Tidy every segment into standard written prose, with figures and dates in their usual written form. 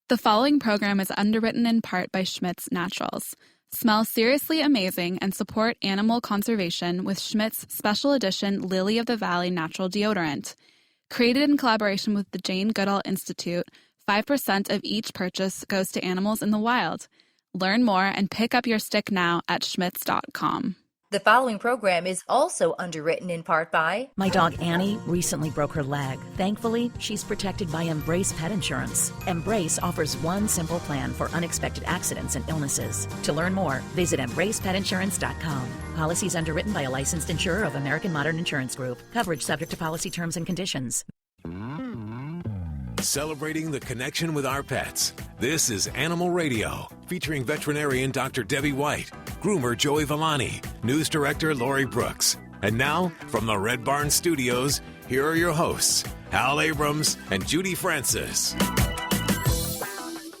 The following program is underwritten in part by Schmidt's Naturals. Smell seriously amazing and support animal conservation with Schmidt's special edition Lily of the Valley natural deodorant. Created in collaboration with the Jane Goodall Institute, 5% of each purchase goes to animals in the wild. Learn more and pick up your stick now at schmitz.com. The following program is also underwritten in part by... My dog Annie recently broke her leg. Thankfully, she's protected by Embrace Pet Insurance. Embrace offers one simple plan for unexpected accidents and illnesses. To learn more, visit embracepetinsurance.com. Policies underwritten by a licensed insurer of American Modern Insurance Group. Coverage subject to policy terms and conditions. Celebrating the connection with our pets. This is Animal Radio, featuring veterinarian Dr. Debbie White, groomer Joey Villani, news director Lori Brooks. And now, from the Red Barn Studios, here are your hosts, Hal Abrams and Judy Francis.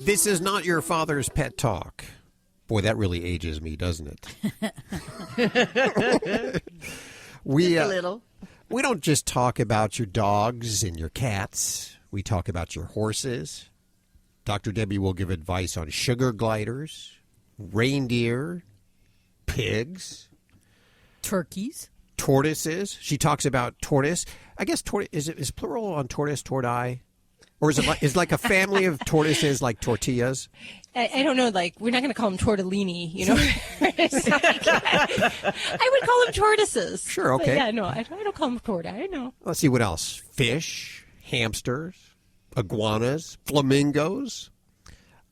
This is not your father's pet talk. Boy, that really ages me, doesn't it? A little. We don't just talk about your dogs and your cats. We talk about your horses. Dr. Debbie will give advice on sugar gliders, reindeer, pigs, Turkeys. tortoises. She talks about tortoise. I guess is plural on tortoise, tortoise? Or is it like a family of tortoises like tortillas? I don't know, like, we're not going to call them tortellini, you know? I would call them tortoises. Sure, okay. But yeah, no, I don't call them torta. I know. Let's see what else. Fish, hamsters, iguanas, flamingos,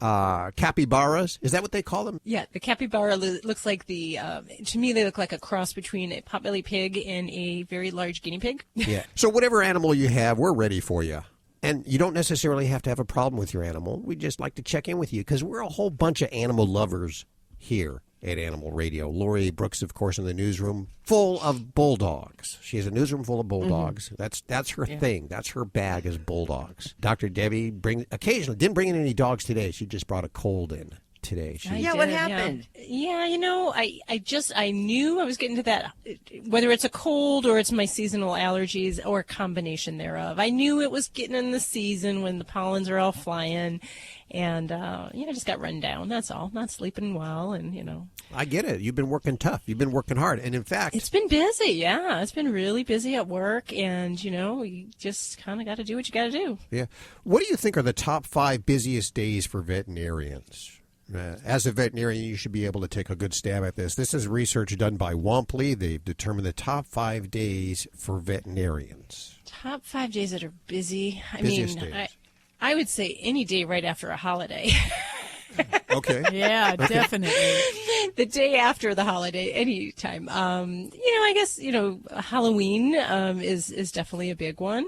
capybaras. Is that what they call them? Yeah, the capybara looks like to me, they look like a cross between a potbelly pig and a very large guinea pig. Yeah. So whatever animal you have, we're ready for you. And you don't necessarily have to have a problem with your animal. We just like to check in with you because we're a whole bunch of animal lovers here at Animal Radio. Lori Brooks, of course, in the newsroom, full of bulldogs. She has a newsroom full of bulldogs. Mm-hmm. That's her thing. That's her bag is bulldogs. Dr. Debbie occasionally didn't bring in any dogs today. She just brought a cold in today. What happened? Yeah, you know, I knew I was getting to that, whether it's a cold or it's my seasonal allergies or a combination thereof. I knew it was getting in the season when the pollens are all flying. And, I just got run down. That's all. Not sleeping well. And, I get it. You've been working tough. You've been working hard. And in fact, it's been busy. Yeah. It's been really busy at work. And, you just kind of got to do what you got to do. Yeah. What do you think are the top 5 busiest days for veterinarians? As a veterinarian, you should be able to take a good stab at this. This is research done by Wampley. They've determined the top 5 days for veterinarians. Top 5 days that are busy. Days. I would say any day right after a holiday. Okay. Yeah, definitely. The day after the holiday, any time. I guess, Halloween is definitely a big one.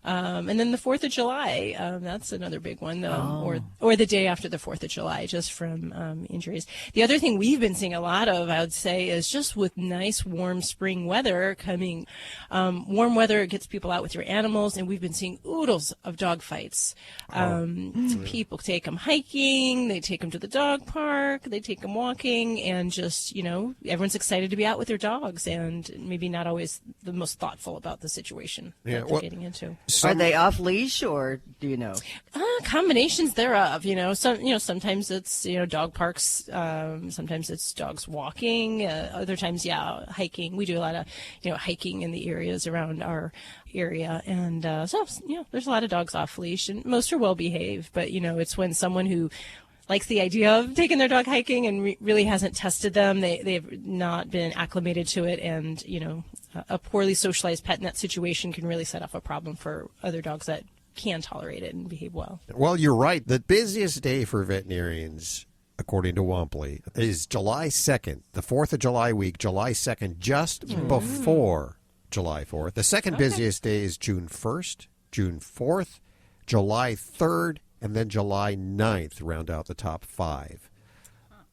And then the 4th of July, that's another big one, or the day after the 4th of July, just from injuries. The other thing we've been seeing a lot of, I would say, is just with nice warm spring weather coming. Warm weather gets people out with your animals, and we've been seeing oodles of dog fights. People take them hiking, they take them to the dog park, they take them walking, and just, everyone's excited to be out with their dogs, and maybe not always the most thoughtful about the situation that they're getting into. Are they off leash, or do you know? Combinations thereof. Sometimes it's dog parks. Sometimes it's dogs walking. Other times, hiking. We do a lot of hiking in the areas around our area, and there's a lot of dogs off leash, and most are well behaved. But it's when someone who likes the idea of taking their dog hiking and really hasn't tested them. They've not been acclimated to it, and a poorly socialized pet in that situation can really set off a problem for other dogs that can tolerate it and behave well. Well, you're right. The busiest day for veterinarians, according to Wampley, is July 2nd, the 4th of July week, July 2nd, just before July 4th. The second busiest day is June 1st, June 4th, July 3rd, and then July 9th round out the top 5.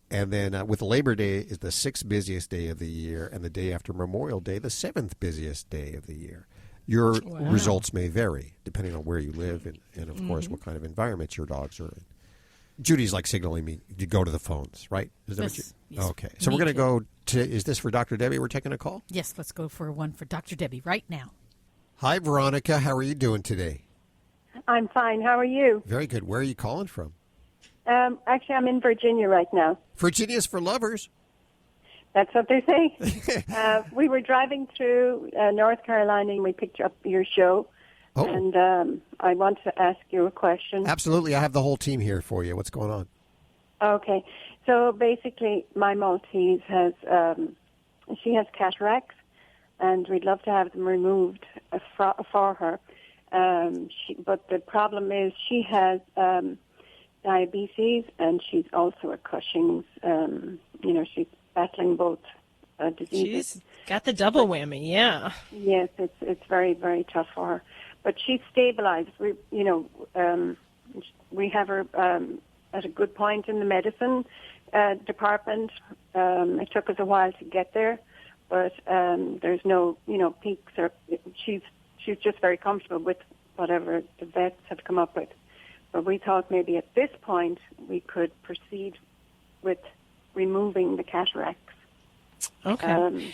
And then with Labor Day is the 6th busiest day of the year, and the day after Memorial Day, the 7th busiest day of the year. Your results may vary depending on where you live and of course, what kind of environment your dogs are in. Judy's like signaling me to go to the phones, right? Is that Yes. Okay. So we're going to go to, is this for Dr. Debbie? We're taking a call? Yes, let's go for one for Dr. Debbie right now. Hi, Veronica. How are you doing today? I'm fine. How are you? Very good. Where are you calling from? Actually, I'm in Virginia right now. Virginia's for lovers. That's what they say. We were driving through North Carolina and we picked up your show. Oh. And I want to ask you a question. Absolutely. I have the whole team here for you. What's going on? Okay. So basically, my Maltese has, she has cataracts, and we'd love to have them removed for her. But the problem is she has diabetes, and she's also a Cushing's. She's battling both diseases. She's got the double whammy, yeah. Yes, it's very, very tough for her. But she's stabilized. We have her at a good point in the medicine department. It took us a while to get there, but there's no, peaks. Or she's just very comfortable with whatever the vets have come up with. But we thought maybe at this point we could proceed with removing the cataracts. Okay.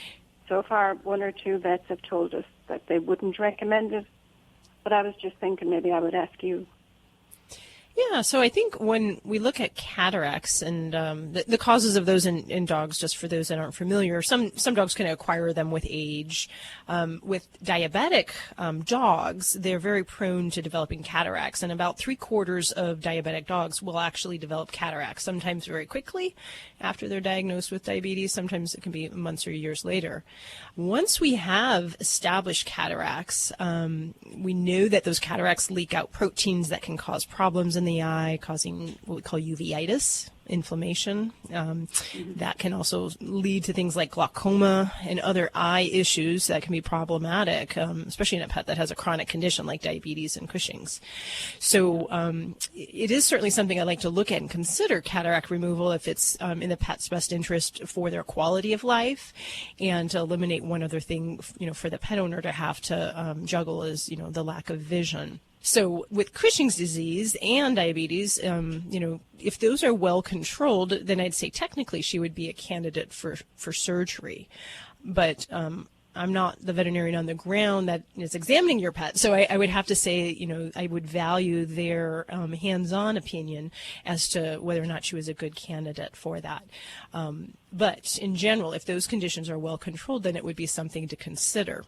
So far, one or two vets have told us that they wouldn't recommend it, but I was just thinking maybe I would ask you. Yeah, so I think when we look at cataracts and the causes of those in dogs, just for those that aren't familiar, some dogs can acquire them with age. With diabetic dogs, they're very prone to developing cataracts, and about 3/4 of diabetic dogs will actually develop cataracts, sometimes very quickly after they're diagnosed with diabetes. Sometimes it can be months or years later. Once we have established cataracts, we know that those cataracts leak out proteins that can cause problems in the eye, causing what we call uveitis, inflammation. That can also lead to things like glaucoma and other eye issues that can be problematic, especially in a pet that has a chronic condition like diabetes and Cushing's. So it is certainly something I'd like to look at and consider cataract removal if it's in the pet's best interest for their quality of life, and to eliminate one other thing, for the pet owner to have to juggle is, the lack of vision. So with Cushing's disease and diabetes, if those are well controlled, then I'd say technically she would be a candidate for surgery. But I'm not the veterinarian on the ground that is examining your pet, so I would have to say, I would value their hands-on opinion as to whether or not she was a good candidate for that. But in general, if those conditions are well controlled, then it would be something to consider.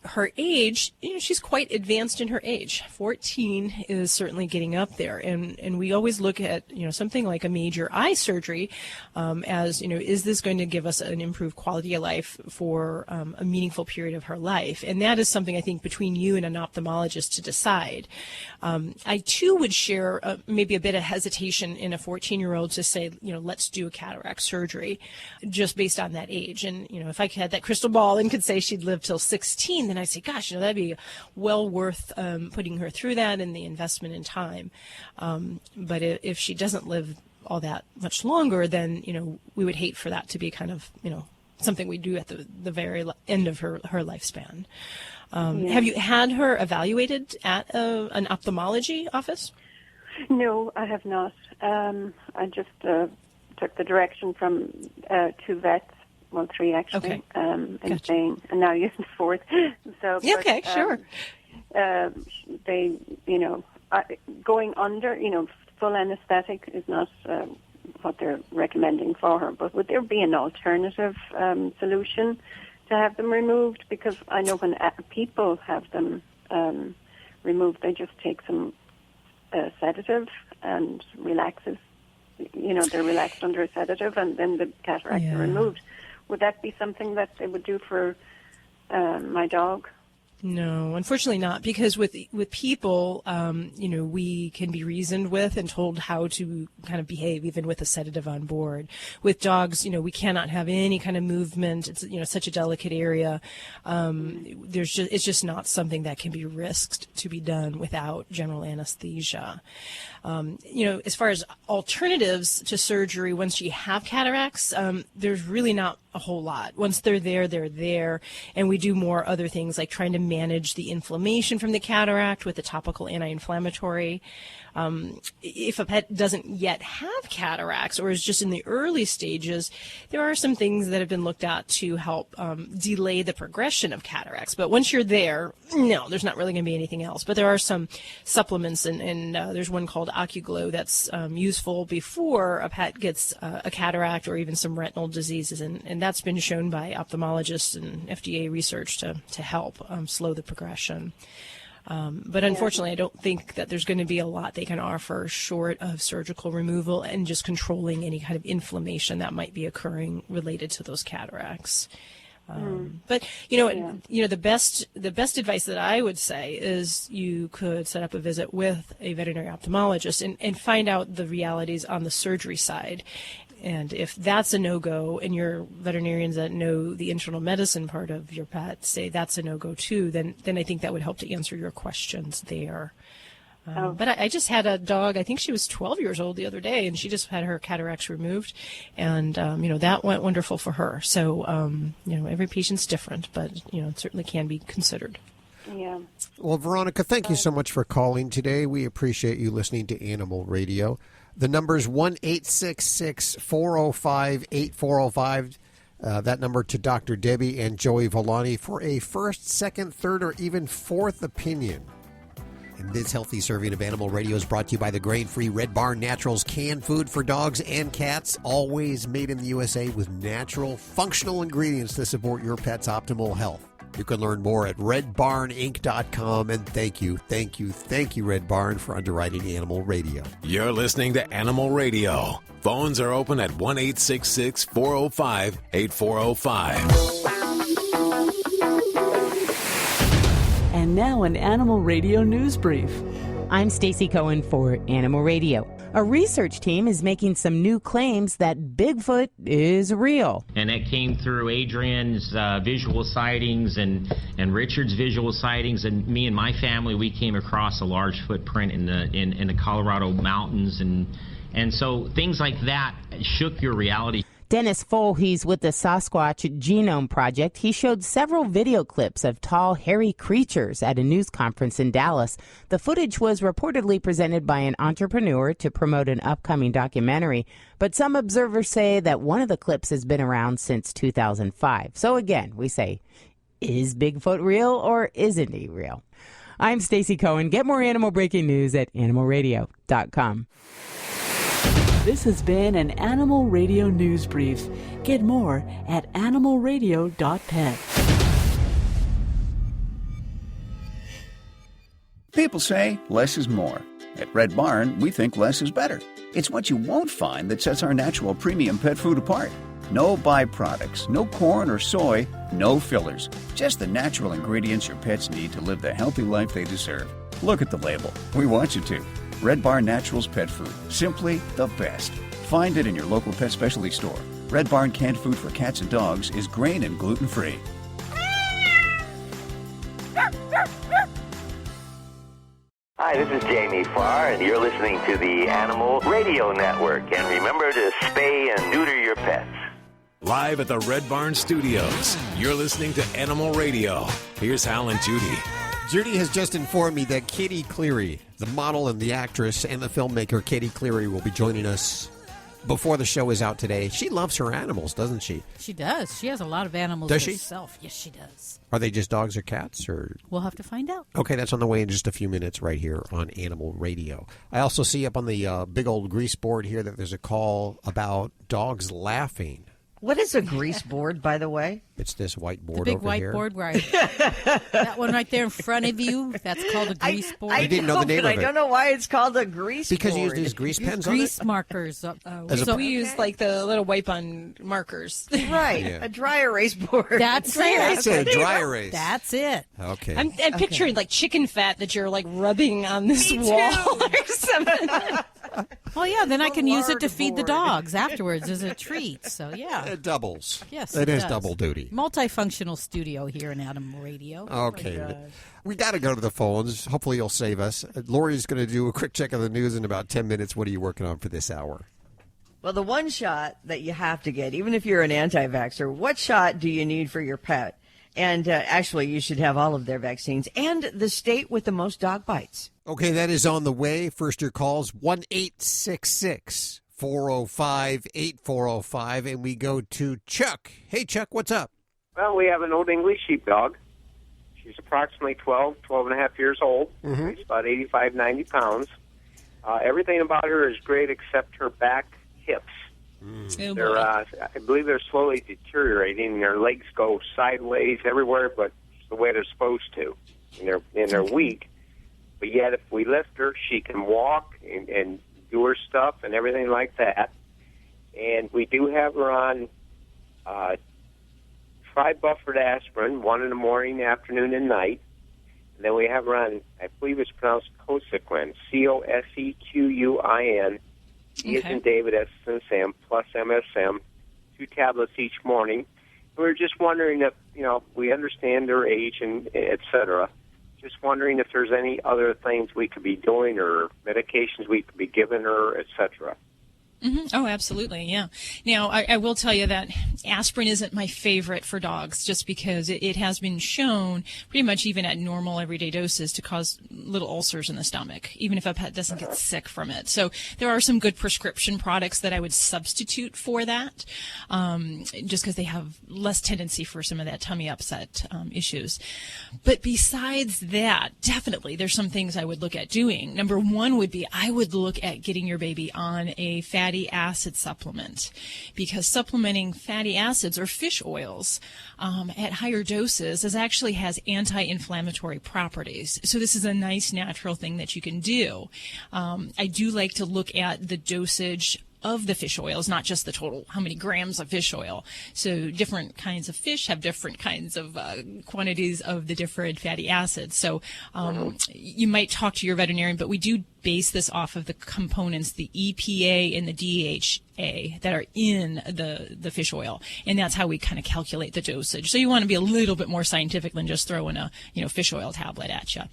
Her age, she's quite advanced in her age. 14 is certainly getting up there. And we always look at, something like a major eye surgery as, is this going to give us an improved quality of life for a meaningful period of her life? And that is something I think between you and an ophthalmologist to decide. I, too, would share maybe a bit of hesitation in a 14-year-old to say, let's do a cataract surgery just based on that age. And, if I had that crystal ball and could say she'd live till 16, then I'd say, gosh, that'd be well worth putting her through that and the investment in time. But if she doesn't live all that much longer, then, we would hate for that to be kind of, something we do at the very end of her lifespan. Have you had her evaluated at an ophthalmology office? No, I have not. I just took the direction from 2 vets. Well, 3 actually, in Spain, and now using the 4th. So, sure. They, going under, full anesthetic is not what they're recommending for her. But would there be an alternative solution to have them removed? Because I know when people have them removed, they just take some sedative and relaxes. They're relaxed under a sedative, and then the cataracts are removed. Would that be something that they would do for my dog? No, unfortunately not, because with people, we can be reasoned with and told how to kind of behave, even with a sedative on board. With dogs, we cannot have any kind of movement. It's, such a delicate area. It's just not something that can be risked to be done without general anesthesia. As far as alternatives to surgery, once you have cataracts, there's really not a whole lot. Once they're there, and we do more other things like trying to manage the inflammation from the cataract with a topical anti-inflammatory. if a pet doesn't yet have cataracts or is just in the early stages, there are some things that have been looked at to help delay the progression of cataracts. But once you're there, no, there's not really going to be anything else. But there are some supplements, and there's one called OcuGlow that's useful before a pet gets a cataract or even some retinal diseases, and that's been shown by ophthalmologists and FDA research to help slow the progression. But unfortunately, I don't think that there's going to be a lot they can offer short of surgical removal and just controlling any kind of inflammation that might be occurring related to those cataracts. But the best advice that I would say is you could set up a visit with a veterinary ophthalmologist and find out the realities on the surgery side. And if that's a no-go, and your veterinarians that know the internal medicine part of your pet say that's a no-go too, then I think that would help to answer your questions there. But I just had a dog, I think she was 12 years old the other day, and she just had her cataracts removed, and that went wonderful for her. So every patient's different, but it certainly can be considered. Yeah. Well, Veronica, thank you so much for calling today. We appreciate you listening to Animal Radio. The number is 1-866-405-8405. That number to Dr. Debbie and Joey Villani for a first, second, third, or even fourth opinion. And this healthy serving of Animal Radio is brought to you by the grain-free Red Barn Naturals canned food for dogs and cats, always made in the USA with natural, functional ingredients to support your pet's optimal health. You can learn more at redbarninc.com, and thank you, Red Barn, for underwriting Animal Radio. You're listening to Animal Radio. Phones are open at 1-866-405-8405. And now an Animal Radio news brief. I'm Stacy Cohen for Animal Radio. A research team is making some new claims that Bigfoot is real. And that came through Adrian's visual sightings and Richard's visual sightings, and me and my family, we came across a large footprint in the Colorado mountains, and so things like that shook your reality. Dennis Fohl, he's with the Sasquatch Genome Project. He showed several video clips of tall, hairy creatures at a news conference in Dallas. The footage was reportedly presented by an entrepreneur to promote an upcoming documentary, but some observers say that one of the clips has been around since 2005. So again, we say, is Bigfoot real or isn't he real? I'm Stacy Cohen. Get more animal breaking news at animalradio.com. This has been an Animal Radio news brief. Get more at animalradio.pet. People say less is more. At Red Barn, we think less is better. It's what you won't find that sets our natural premium pet food apart. No byproducts, no corn or soy, no fillers. Just the natural ingredients your pets need to live the healthy life they deserve. Look at the label. We want you to. Red Barn Naturals Pet Food. Simply the best. Find it in your local pet specialty store. Red Barn canned food for cats and dogs is grain and gluten-free. Hi, this is Jamie Farr, and you're listening to the Animal Radio Network. And remember to spay and neuter your pets. Live at the Red Barn Studios, you're listening to Animal Radio. Here's Hal and Judy. Judy has just informed me that Katie Cleary, the model and the actress and the filmmaker Katie Cleary, will be joining us before the show is out today. She loves her animals, doesn't she? She does. She has a lot of animals herself. Yes, she does. Are they just dogs or cats? Or we'll have to find out. Okay, that's on the way in just a few minutes right here on Animal Radio. I also see up on the big old grease board here that there's a call about dogs laughing. What is a grease board, by the way? It's this white board over here. The big white board, right? That one right there in front of you, that's called a grease board. I didn't know the name of it. I don't know why it's called a grease board. Because you use these grease pens on it? Grease markers. So we use like the little wipe-on markers. Right, a dry erase board. That's it. A dry erase. That's it. Okay. I'm picturing like chicken fat that you're like rubbing on this wall or something. Oh, yeah, then I can use it to feed the dogs afterwards as a treat. So, yeah. It doubles. Yes, it is does. double duty. Multifunctional studio here in Animal Radio. Okay. We got to go to the phones. Hopefully you'll save us. Lori's going to do a quick check of the news in about 10 minutes. What are you working on for this hour? Well, the one shot that you have to get, even if you're an anti-vaxxer, what shot do you need for your pet? And actually, you should have all of their vaccines. And the state with the most dog bites. Okay, that is on the way. First, your calls, 1-866-405-8405. And we go to Chuck. Hey, Chuck, what's up? Well, we have an old English sheepdog. She's approximately 12 and a half years old. Mm-hmm. She's about 85, 90 pounds. Everything about her is great except her back hips. They're, I believe they're slowly deteriorating. Their legs go sideways everywhere, but it's the way they're supposed to. And they're weak. But yet, if we lift her, she can walk and do her stuff and everything like that. And we do have her on tri-buffered aspirin, one in the morning, afternoon, and night. And then we have her on, I believe it's pronounced Cosequin, Cosequin. D as in David, S as in Sam, plus MSM, 2 tablets each morning. We're just wondering if, we understand their age and et cetera. Just wondering if there's any other things we could be doing or medications we could be giving her, et cetera. Mm-hmm. Oh, absolutely, yeah. Now, I will tell you that aspirin isn't my favorite for dogs just because it has been shown pretty much even at normal everyday doses to cause little ulcers in the stomach, even if a pet doesn't get sick from it. So there are some good prescription products that I would substitute for that just because they have less tendency for some of that tummy upset issues. But besides that, definitely there's some things I would look at doing. Number one would be I would look at getting your baby on a fatty acid supplement, because supplementing fatty acids or fish oils at higher doses actually has anti-inflammatory properties. So this is a nice natural thing that you can do. I do like to look at the dosage of the fish oils, not just the total, how many grams of fish oil. So different kinds of fish have different kinds of quantities of the different fatty acids. So you might talk to your veterinarian, but we do base this off of the components, the EPA and the DHA that are in the fish oil, and that's how we kind of calculate the dosage. So you want to be a little bit more scientific than just throwing a fish oil tablet at you.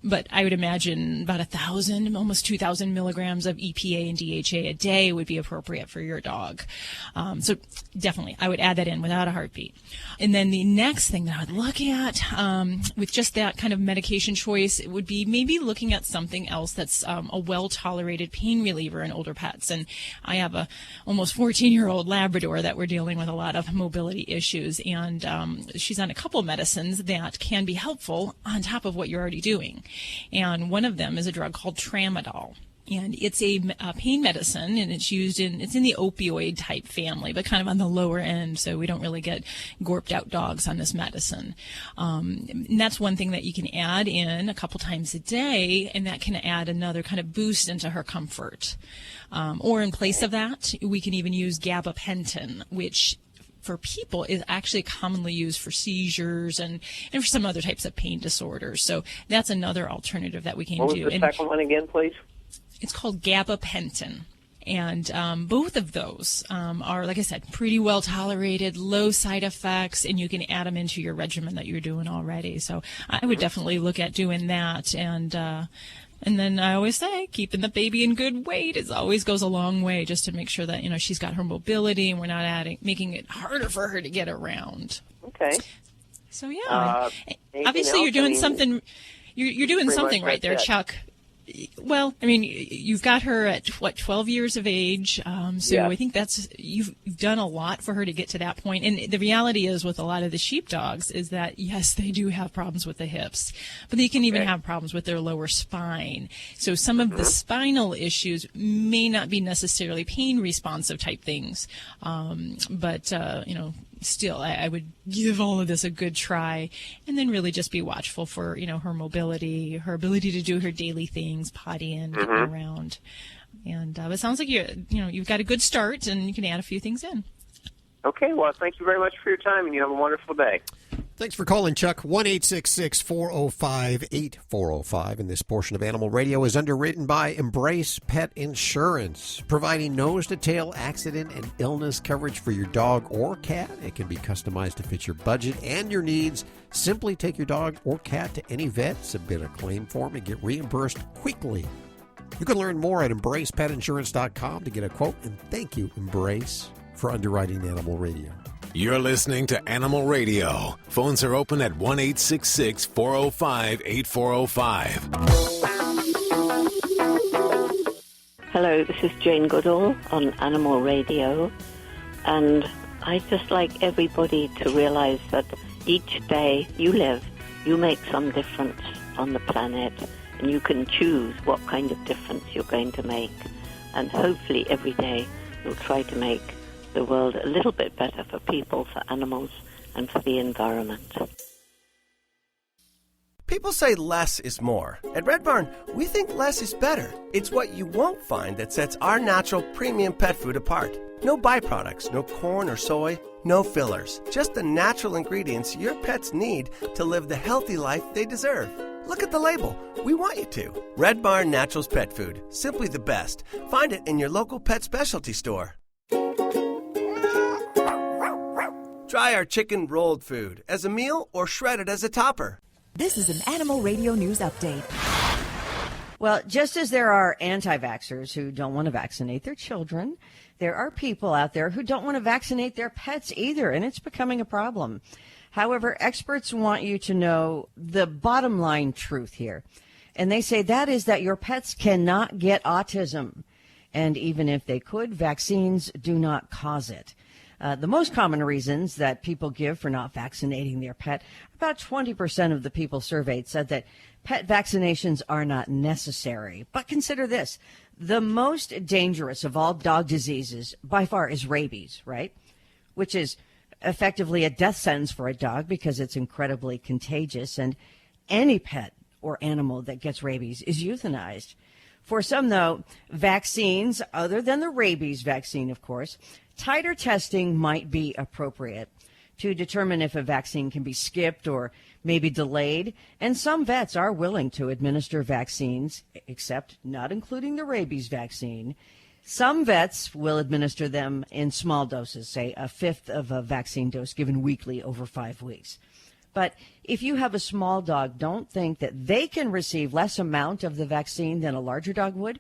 But I would imagine about 1,000, almost 2,000 milligrams of EPA and DHA a day would be appropriate for your dog. So definitely, I would add that in without a heartbeat. And then the next thing that I would look at with just that kind of medication choice, it would be maybe looking at something else that's a well-tolerated pain reliever in older pets. And I have a almost 14-year-old Labrador that we're dealing with a lot of mobility issues, and she's on a couple medicines that can be helpful on top of what you're already doing. And one of them is a drug called Tramadol. And it's a pain medicine, and it's in the opioid type family, but kind of on the lower end, so we don't really get gorped out dogs on this medicine. And that's one thing that you can add in a couple times a day, and that can add another kind of boost into her comfort. Or in place of that, we can even use gabapentin, which for people is actually commonly used for seizures and for some other types of pain disorders. So that's another alternative that we can do. What was the second one again, please? It's called gabapentin. And both of those are, like I said, pretty well tolerated, low side effects, and you can add them into your regimen that you're doing already. So I would definitely look at doing that. And then I always say keeping the baby in good weight always goes a long way, just to make sure that she's got her mobility and we're not making it harder for her to get around. Okay. So yeah, obviously you're doing something. You're doing something right there, Chuck. Well, I mean, you've got her at 12 years of age, so yeah. I think you've done a lot for her to get to that point. And the reality is, with a lot of the sheepdogs, is that yes, they do have problems with the hips, but they can even have problems with their lower spine. So some of the spinal issues may not be necessarily pain responsive type things, but still, I would give all of this a good try, and then really just be watchful for, her mobility, her ability to do her daily things, potty in, getting around. And it sounds like you've got a good start, and you can add a few things in. Okay, well, thank you very much for your time, and you have a wonderful day. Thanks for calling, Chuck. 1-866-405-8405. And this portion of Animal Radio is underwritten by Embrace Pet Insurance, providing nose-to-tail accident and illness coverage for your dog or cat. It can be customized to fit your budget and your needs. Simply take your dog or cat to any vet, submit a claim form, and get reimbursed quickly. You can learn more at embracepetinsurance.com to get a quote. And thank you, Embrace, for underwriting Animal Radio. You're listening to Animal Radio. Phones are open at 1-866-405-8405. Hello, this is Jane Goodall on Animal Radio, and I'd just like everybody to realize that each day you live, you make some difference on the planet, and you can choose what kind of difference you're going to make. And hopefully every day you'll try to make the world a little bit better for people, for animals, and for the environment. People say less is more. At Red Barn, we think less is better. It's what you won't find that sets our natural premium pet food apart. No byproducts, no corn or soy, no fillers. Just the natural ingredients your pets need to live the healthy life they deserve. Look at the label. We want you to. Red Barn Naturals Pet Food. Simply the best. Find it in your local pet specialty store. Try our chicken rolled food as a meal or shredded as a topper. This is an Animal Radio News Update. Well, just as there are anti-vaxxers who don't want to vaccinate their children, there are people out there who don't want to vaccinate their pets either, and it's becoming a problem. However, experts want you to know the bottom line truth here. And they say that is that your pets cannot get autism. And even if they could, vaccines do not cause it. The most common reasons that people give for not vaccinating their pet, about 20% of the people surveyed said that pet vaccinations are not necessary. But consider this. The most dangerous of all dog diseases by far is rabies, right? Which is effectively a death sentence for a dog because it's incredibly contagious. And any pet or animal that gets rabies is euthanized. For some, though, vaccines, other than the rabies vaccine, of course, tighter testing might be appropriate to determine if a vaccine can be skipped or maybe delayed. And some vets are willing to administer vaccines, except not including the rabies vaccine. Some vets will administer them in small doses, say a fifth of a vaccine dose given weekly over 5 weeks. But if you have a small dog, don't think that they can receive less amount of the vaccine than a larger dog would.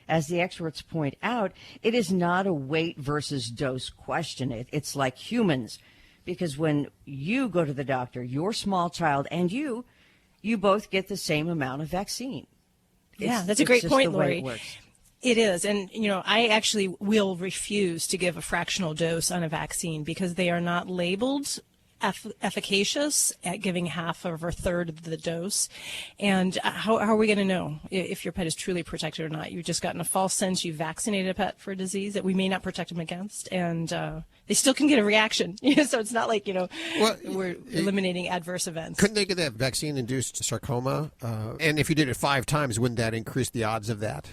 As the experts point out, it is not a weight versus dose question. It's like humans, because when you go to the doctor, your small child and you both get the same amount of vaccine. Yeah, that's a great point, Lori. It is. And, I actually will refuse to give a fractional dose on a vaccine because they are not labeled efficacious at giving half or a third of the dose. And how are we going to know if your pet is truly protected or not? You've just gotten a false sense you vaccinated a pet for a disease that we may not protect them against, and they still can get a reaction. So it's not like, we're eliminating adverse events. Couldn't they get that vaccine-induced sarcoma? And if you did it 5 times, wouldn't that increase the odds of that?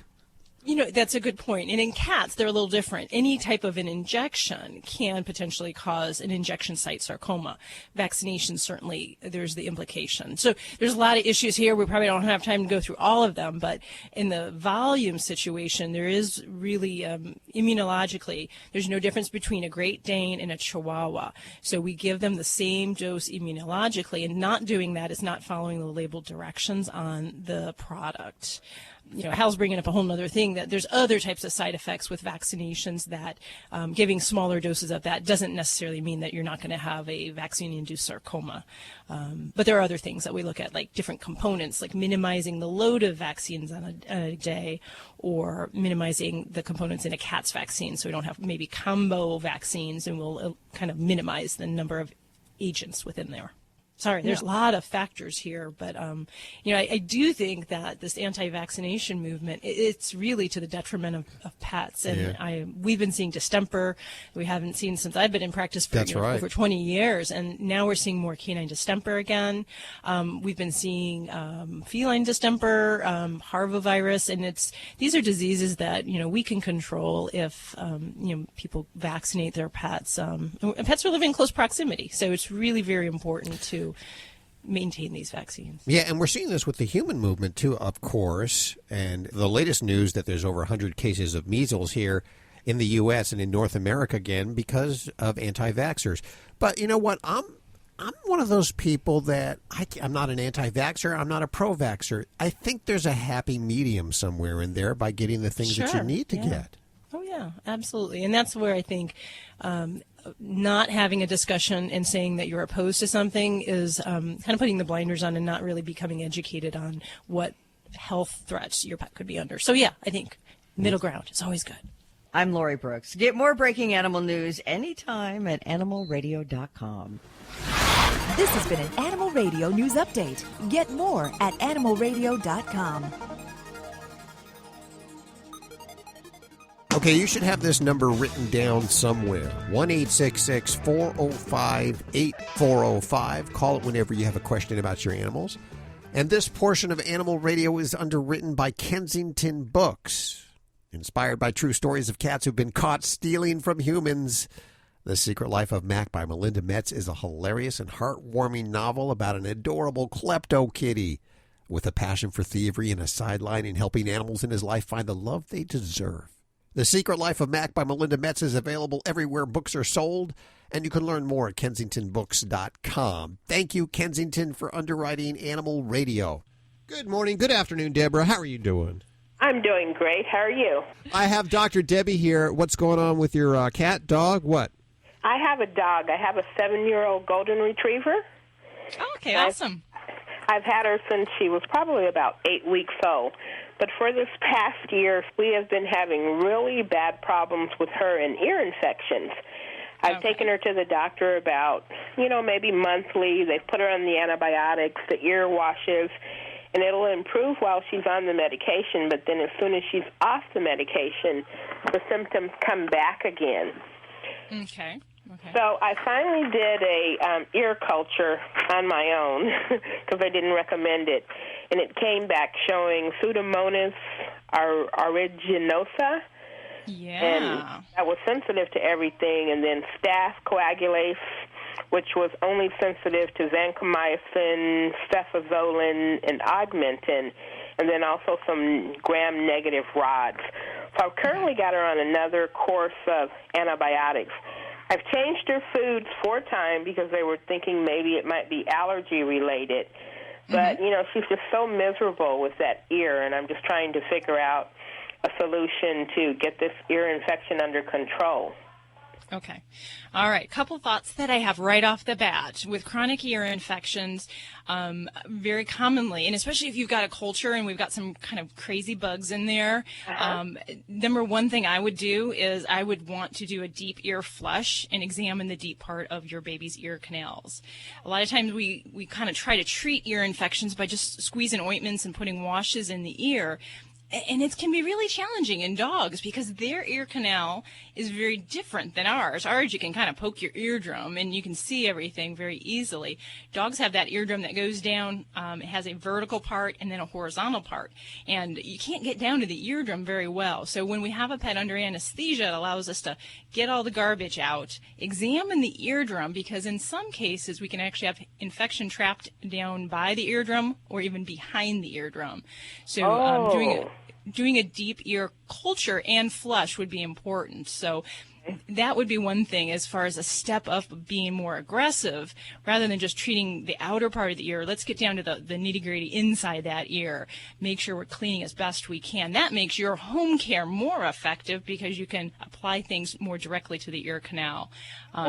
That's a good point. And in cats, they're a little different. Any type of an injection can potentially cause an injection site sarcoma. Vaccination, certainly, there's the implication. So there's a lot of issues here. We probably don't have time to go through all of them. But in the volume situation, there is really, immunologically, there's no difference between a Great Dane and a Chihuahua. So we give them the same dose immunologically, and not doing that is not following the labeled directions on the product. Hal's bringing up a whole other thing, that there's other types of side effects with vaccinations that giving smaller doses of that doesn't necessarily mean that you're not going to have a vaccine-induced sarcoma. But there are other things that we look at, like different components, like minimizing the load of vaccines on a day, or minimizing the components in a cat's vaccine so we don't have maybe combo vaccines, and we'll kind of minimize the number of agents within there. Sorry, there's a lot of factors here, but I do think that this anti-vaccination movement, it's really to the detriment of pets. And we've been seeing distemper. We haven't seen since I've been in practice for over 20 years, and now we're seeing more canine distemper again. We've been seeing feline distemper, parvovirus, and these are diseases that we can control if people vaccinate their pets. And pets are living in close proximity, so it's really very important to maintain these vaccines. Yeah, and we're seeing this with the human movement, too, of course. And the latest news that there's over 100 cases of measles here in the U.S. and in North America again because of anti-vaxxers. But you know what? I'm one of those people that I'm not an anti-vaxxer. I'm not a pro-vaxxer. I think there's a happy medium somewhere in there by getting the things that you need to get. Oh, yeah, absolutely. And that's where I think not having a discussion and saying that you're opposed to something is kind of putting the blinders on and not really becoming educated on what health threats your pet could be under. So yeah, I think middle ground is always good. I'm Lori Brooks. Get more breaking animal news anytime at animalradio.com. This has been an Animal Radio News Update. Get more at animalradio.com. Okay, you should have this number written down somewhere. 1-866-405-8405. Call it whenever you have a question about your animals. And this portion of Animal Radio is underwritten by Kensington Books. Inspired by true stories of cats who've been caught stealing from humans. The Secret Life of Mac by Melinda Metz is a hilarious and heartwarming novel about an adorable klepto kitty with a passion for thievery and a sideline in helping animals in his life find the love they deserve. The Secret Life of Mac by Melinda Metz is available everywhere books are sold, and you can learn more at kensingtonbooks.com. Thank you, Kensington, for underwriting Animal Radio. Good morning, good afternoon, Deborah. How are you doing? I'm doing great. How are you? I have Dr. Debbie here. What's going on with your cat, dog? What? I have a dog. I have a 7-year-old golden retriever. Oh, okay, awesome. I've had her since she was probably about 8 weeks old. But for this past year, we have been having really bad problems with her and ear infections. I've taken her to the doctor about, maybe monthly. They've put her on the antibiotics, the ear washes, and it'll improve while she's on the medication. But then as soon as she's off the medication, the symptoms come back again. Okay. So I finally did a ear culture on my own because I didn't recommend it, and it came back showing Pseudomonas aeruginosa. Yeah. And I was sensitive to everything, and then staph coagulase, which was only sensitive to vancomycin, cefazolin, and augmentin, and then also some gram-negative rods. So I've currently got her on another course of antibiotics. I've changed her foods 4 times because they were thinking maybe it might be allergy-related. But, she's just so miserable with that ear, and I'm just trying to figure out a solution to get this ear infection under control. Okay. All right. Couple thoughts that I have right off the bat. With chronic ear infections, very commonly, and especially if you've got a culture and we've got some kind of crazy bugs in there, number one thing I would do is I would want to do a deep ear flush and examine the deep part of your baby's ear canals. A lot of times we kind of try to treat ear infections by just squeezing ointments and putting washes in the ear. And it can be really challenging in dogs because their ear canal is very different than ours. Ours, you can kind of poke your eardrum and you can see everything very easily. Dogs have that eardrum that goes down. It has a vertical part and then a horizontal part. And you can't get down to the eardrum very well. So when we have a pet under anesthesia, it allows us to get all the garbage out, examine the eardrum, because in some cases we can actually have infection trapped down by the eardrum or even behind the eardrum. So doing a deep ear culture and flush would be important. So that would be one thing as far as a step up of being more aggressive rather than just treating the outer part of the ear. Let's get down to the nitty-gritty inside that ear. Make sure we're cleaning as best we can. That makes your home care more effective because you can apply things more directly to the ear canal.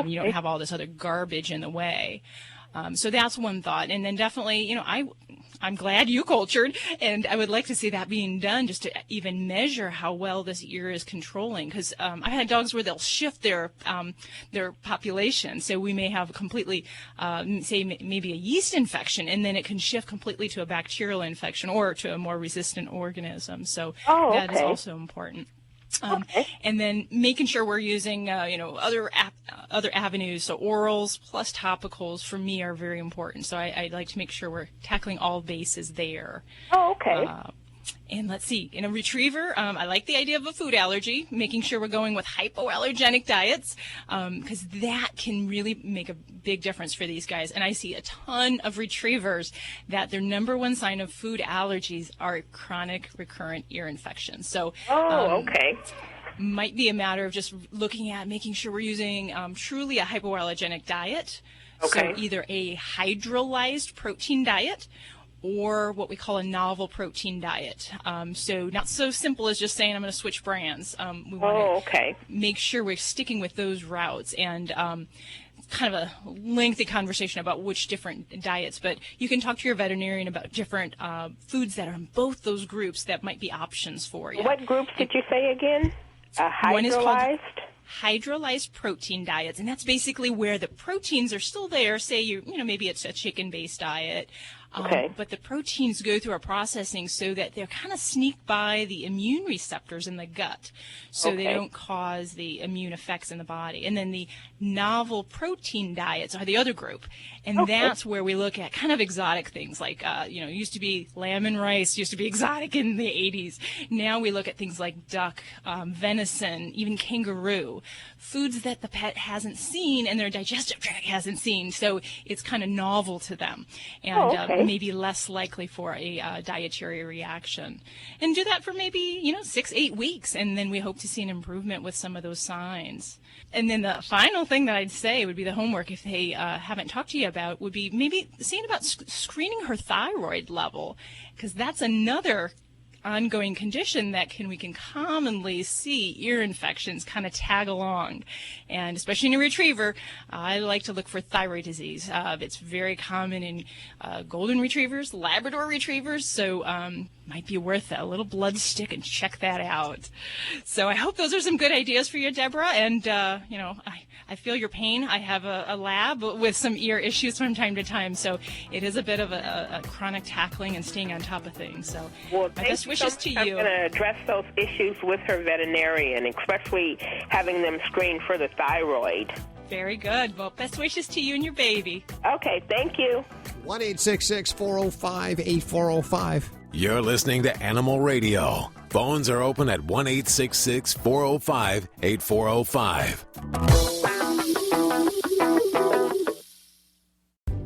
You don't have all this other garbage in the way. So that's one thought. And then definitely, I'm glad you cultured, and I would like to see that being done just to even measure how well this ear is controlling. Because I've had dogs where they'll shift their population. So we may have completely, say, maybe a yeast infection, and then it can shift completely to a bacterial infection or to a more resistant organism. So that is also important. And then making sure we're using, other avenues. So orals plus topicals for me are very important. So I'd like to make sure we're tackling all bases there. Oh, okay. And let's see, in a retriever, I like the idea of a food allergy, making sure we're going with hypoallergenic diets, because that can really make a big difference for these guys. And I see a ton of retrievers that their number one sign of food allergies are chronic recurrent ear infections. So, might be a matter of just looking at making sure we're using truly a hypoallergenic diet. So either a hydrolyzed protein diet or what we call a novel protein diet. So not so simple as just saying I'm going to switch brands. We want to make sure we're sticking with those routes, and kind of a lengthy conversation about which different diets, but you can talk to your veterinarian about different foods that are in both those groups that might be options for you. What groups did you say again? One is called Hydrolyzed? Hydrolyzed protein diets, and that's basically where the proteins are still there. Say maybe it's a chicken-based diet, but the proteins go through a processing so that they're kind of sneak by the immune receptors in the gut, so they don't cause the immune effects in the body. And then the novel protein diets are the other group, and that's where we look at kind of exotic things like used to be lamb and rice used to be exotic in the 80s. Now we look at things like duck, venison, even kangaroo, foods that the pet hasn't seen and their digestive tract hasn't seen, so it's kind of novel to them, and maybe less likely for a dietary reaction. And do that for maybe 6-8 weeks, and then we hope to see an improvement with some of those signs. And then the final thing that I'd say would be the homework, if they haven't talked to you about, would be maybe seeing about screening her thyroid level, because that's another ongoing condition that we can commonly see ear infections kind of tag along. And especially in a retriever, I like to look for thyroid disease. It's very common in golden retrievers, Labrador retrievers, so might be worth a little blood stick and check that out. So I hope those are some good ideas for you, Deborah. And, I feel your pain. I have a lab with some ear issues from time to time, so it is a bit of a chronic tackling and staying on top of things. So my best wishes to you. I'm going to address those issues with her veterinarian, especially having them screened for the thyroid. Very good. Well, best wishes to you and your baby. Okay, thank you. 1-866-405-8405. You're listening to Animal Radio. Phones are open at 1-866-405-8405.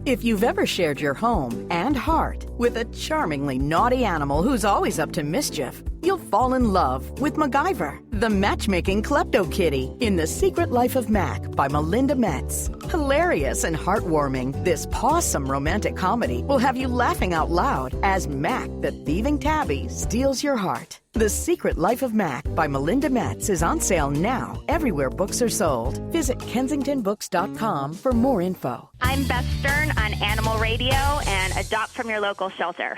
If you've ever shared your home and heart with a charmingly naughty animal who's always up to mischief, you'll fall in love with MacGyver, the matchmaking klepto kitty in The Secret Life of Mac by Melinda Metz. Hilarious and heartwarming, this pawsome romantic comedy will have you laughing out loud as Mac, the thieving tabby, steals your heart. The Secret Life of Mac by Melinda Metz is on sale now everywhere books are sold. Visit KensingtonBooks.com for more info. I'm Beth Stern on Animal Radio and Adopt from your local shelter.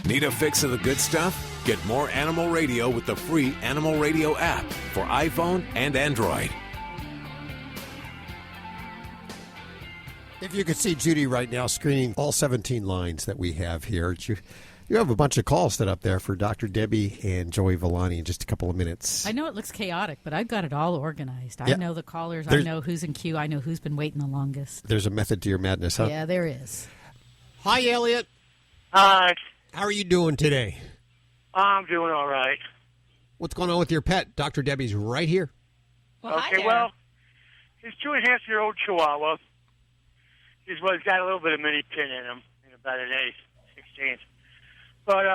Need a fix of the good stuff? Get more Animal Radio with the free Animal Radio app for iPhone and Android. If you could see Judy right now screening all 17 lines that we have here, you have a bunch of calls set up there for Dr. Debbie and Joey Villani in just a couple of minutes. I know it looks chaotic, but I've got it all organized. I know the callers. I know who's in queue. I know who's been waiting the longest. There's a method to your madness, huh? Yeah, there is. Hi, Elliot. Hi. How are you doing today? I'm doing all right. What's going on with your pet? Dr. Debbie's right here. Well, well, he's 2.5-year-old Chihuahua. He's got a little bit of mini pin in him, in about an 8/16. But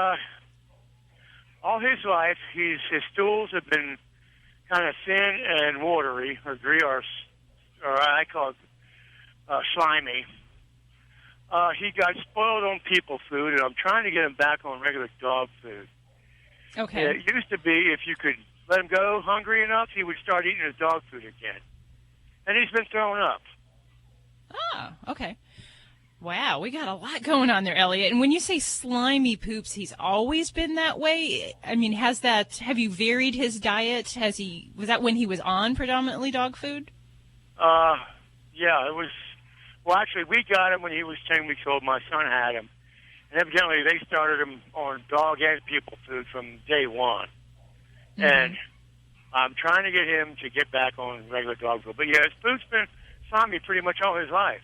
all his life, his stools have been kind of thin and watery, or I call it slimy. He got spoiled on people food, and I'm trying to get him back on regular dog food. Okay. It used to be if you could let him go hungry enough, he would start eating his dog food again. And he's been throwing up. Oh, okay. Wow, we got a lot going on there, Elliot. And when you say slimy poops, he's always been that way? I mean, have you varied his diet? Was that when he was on predominantly dog food? Yeah, it was. Well, actually, we got him when he was 10 weeks old. My son had him. And evidently, they started him on dog and people food from day one. Mm-hmm. And I'm trying to get him to get back on regular dog food. But, yeah, his food's been slimy pretty much all his life.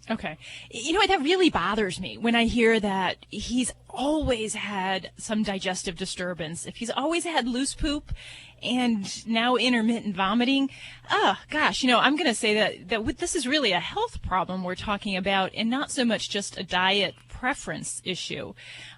Okay. You know what, that really bothers me when I hear that he's always had some digestive disturbance. If he's always had loose poop and now intermittent vomiting, gosh, I'm going to say that this is really a health problem we're talking about and not so much just a diet preference issue.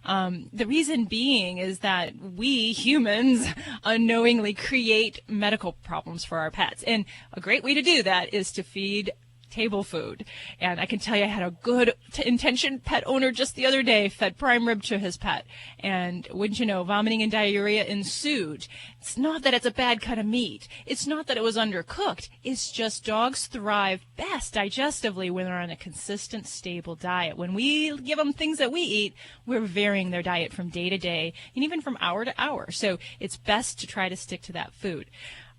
The reason being is that we humans unknowingly create medical problems for our pets. And a great way to do that is to feed table food. And I can tell you I had a good intentioned pet owner just the other day fed prime rib to his pet. And wouldn't you know, vomiting and diarrhea ensued. It's not that it's a bad cut of meat. It's not that it was undercooked. It's just dogs thrive best digestively when they're on a consistent, stable diet. When we give them things that we eat, we're varying their diet from day to day and even from hour to hour. So it's best to try to stick to that food.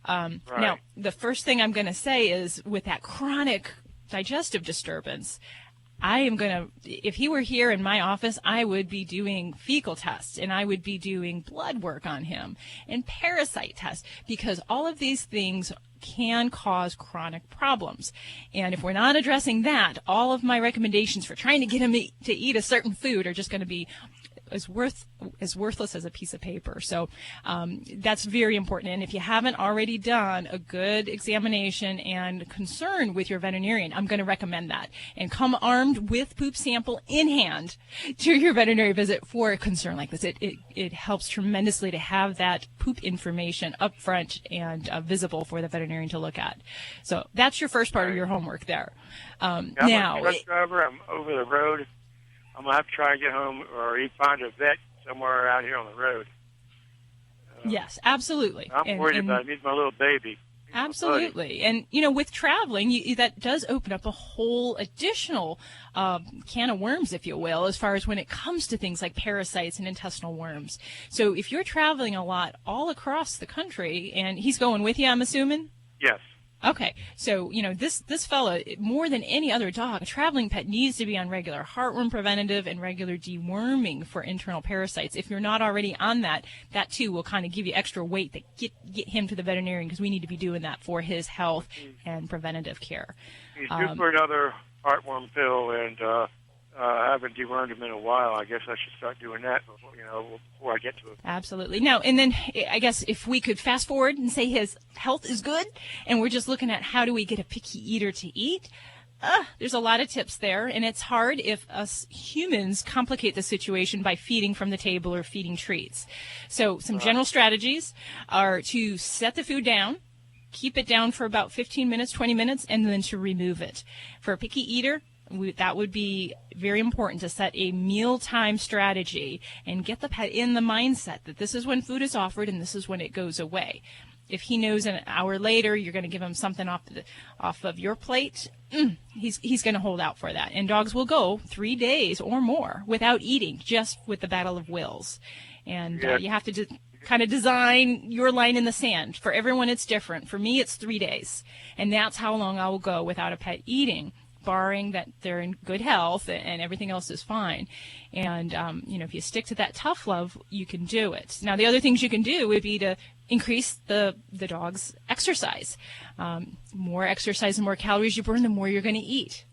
Now, the first thing I'm going to say is with that chronic digestive disturbance, if he were here in my office, I would be doing fecal tests and I would be doing blood work on him and parasite tests, because all of these things can cause chronic problems. And if we're not addressing that, all of my recommendations for trying to get him to eat a certain food are just going to be as worthless as a piece of paper. So that's very important. And if you haven't already done a good examination and concern with your veterinarian, I'm going to recommend that. And come armed with poop sample in hand to your veterinary visit for a concern like this. It helps tremendously to have that poop information up front and visible for the veterinarian to look at. So that's your first part of your homework there. I'm a truck driver. I'm over the road. I'm going to have to try and get home or find a vet somewhere out here on the road. Yes, absolutely. I'm worried about it. I need my little baby. Absolutely. And, with traveling, that does open up a whole additional can of worms, if you will, as far as when it comes to things like parasites and intestinal worms. So if you're traveling a lot all across the country, and he's going with you, I'm assuming? Yes. Okay, so, this fella, more than any other dog, a traveling pet needs to be on regular heartworm preventative and regular deworming for internal parasites. If you're not already on that too will kind of give you extra weight that get him to the veterinarian, because we need to be doing that for his health and preventative care. He's due for another heartworm pill, and I haven't dewormed him in a while. I guess I should start doing that before I get to it. Absolutely. Now, and then I guess if we could fast forward and say his health is good, and we're just looking at how do we get a picky eater to eat, there's a lot of tips there, and it's hard if us humans complicate the situation by feeding from the table or feeding treats. So some general strategies are to set the food down, keep it down for about 15 minutes, 20 minutes, and then to remove it. For a picky eater, that would be very important to set a mealtime strategy and get the pet in the mindset that this is when food is offered and this is when it goes away. If he knows an hour later you're going to give him something off of your plate, he's going to hold out for that. And dogs will go 3 days or more without eating, just with the battle of wills. And you have to kind of design your line in the sand. For everyone, it's different. For me, it's 3 days. And that's how long I will go without a pet eating, barring that they're in good health and everything else is fine. And, if you stick to that tough love, you can do it. Now, the other things you can do would be to increase the dog's exercise. More exercise and more calories you burn, the more you're going to eat.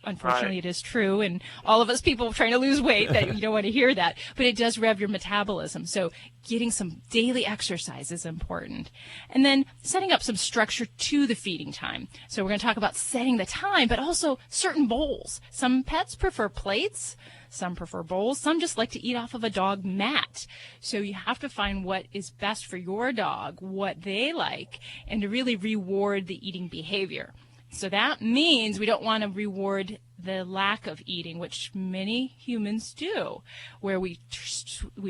Unfortunately, it is true, and all of us people trying to lose weight, that you don't want to hear that, but it does rev your metabolism. So getting some daily exercise is important. And then setting up some structure to the feeding time. So we're going to talk about setting the time, but also certain bowls. Some pets prefer plates. Some prefer bowls. Some just like to eat off of a dog mat. So you have to find what is best for your dog, what they like, and to really reward the eating behavior. So that means we don't want to reward the lack of eating, which many humans do, where we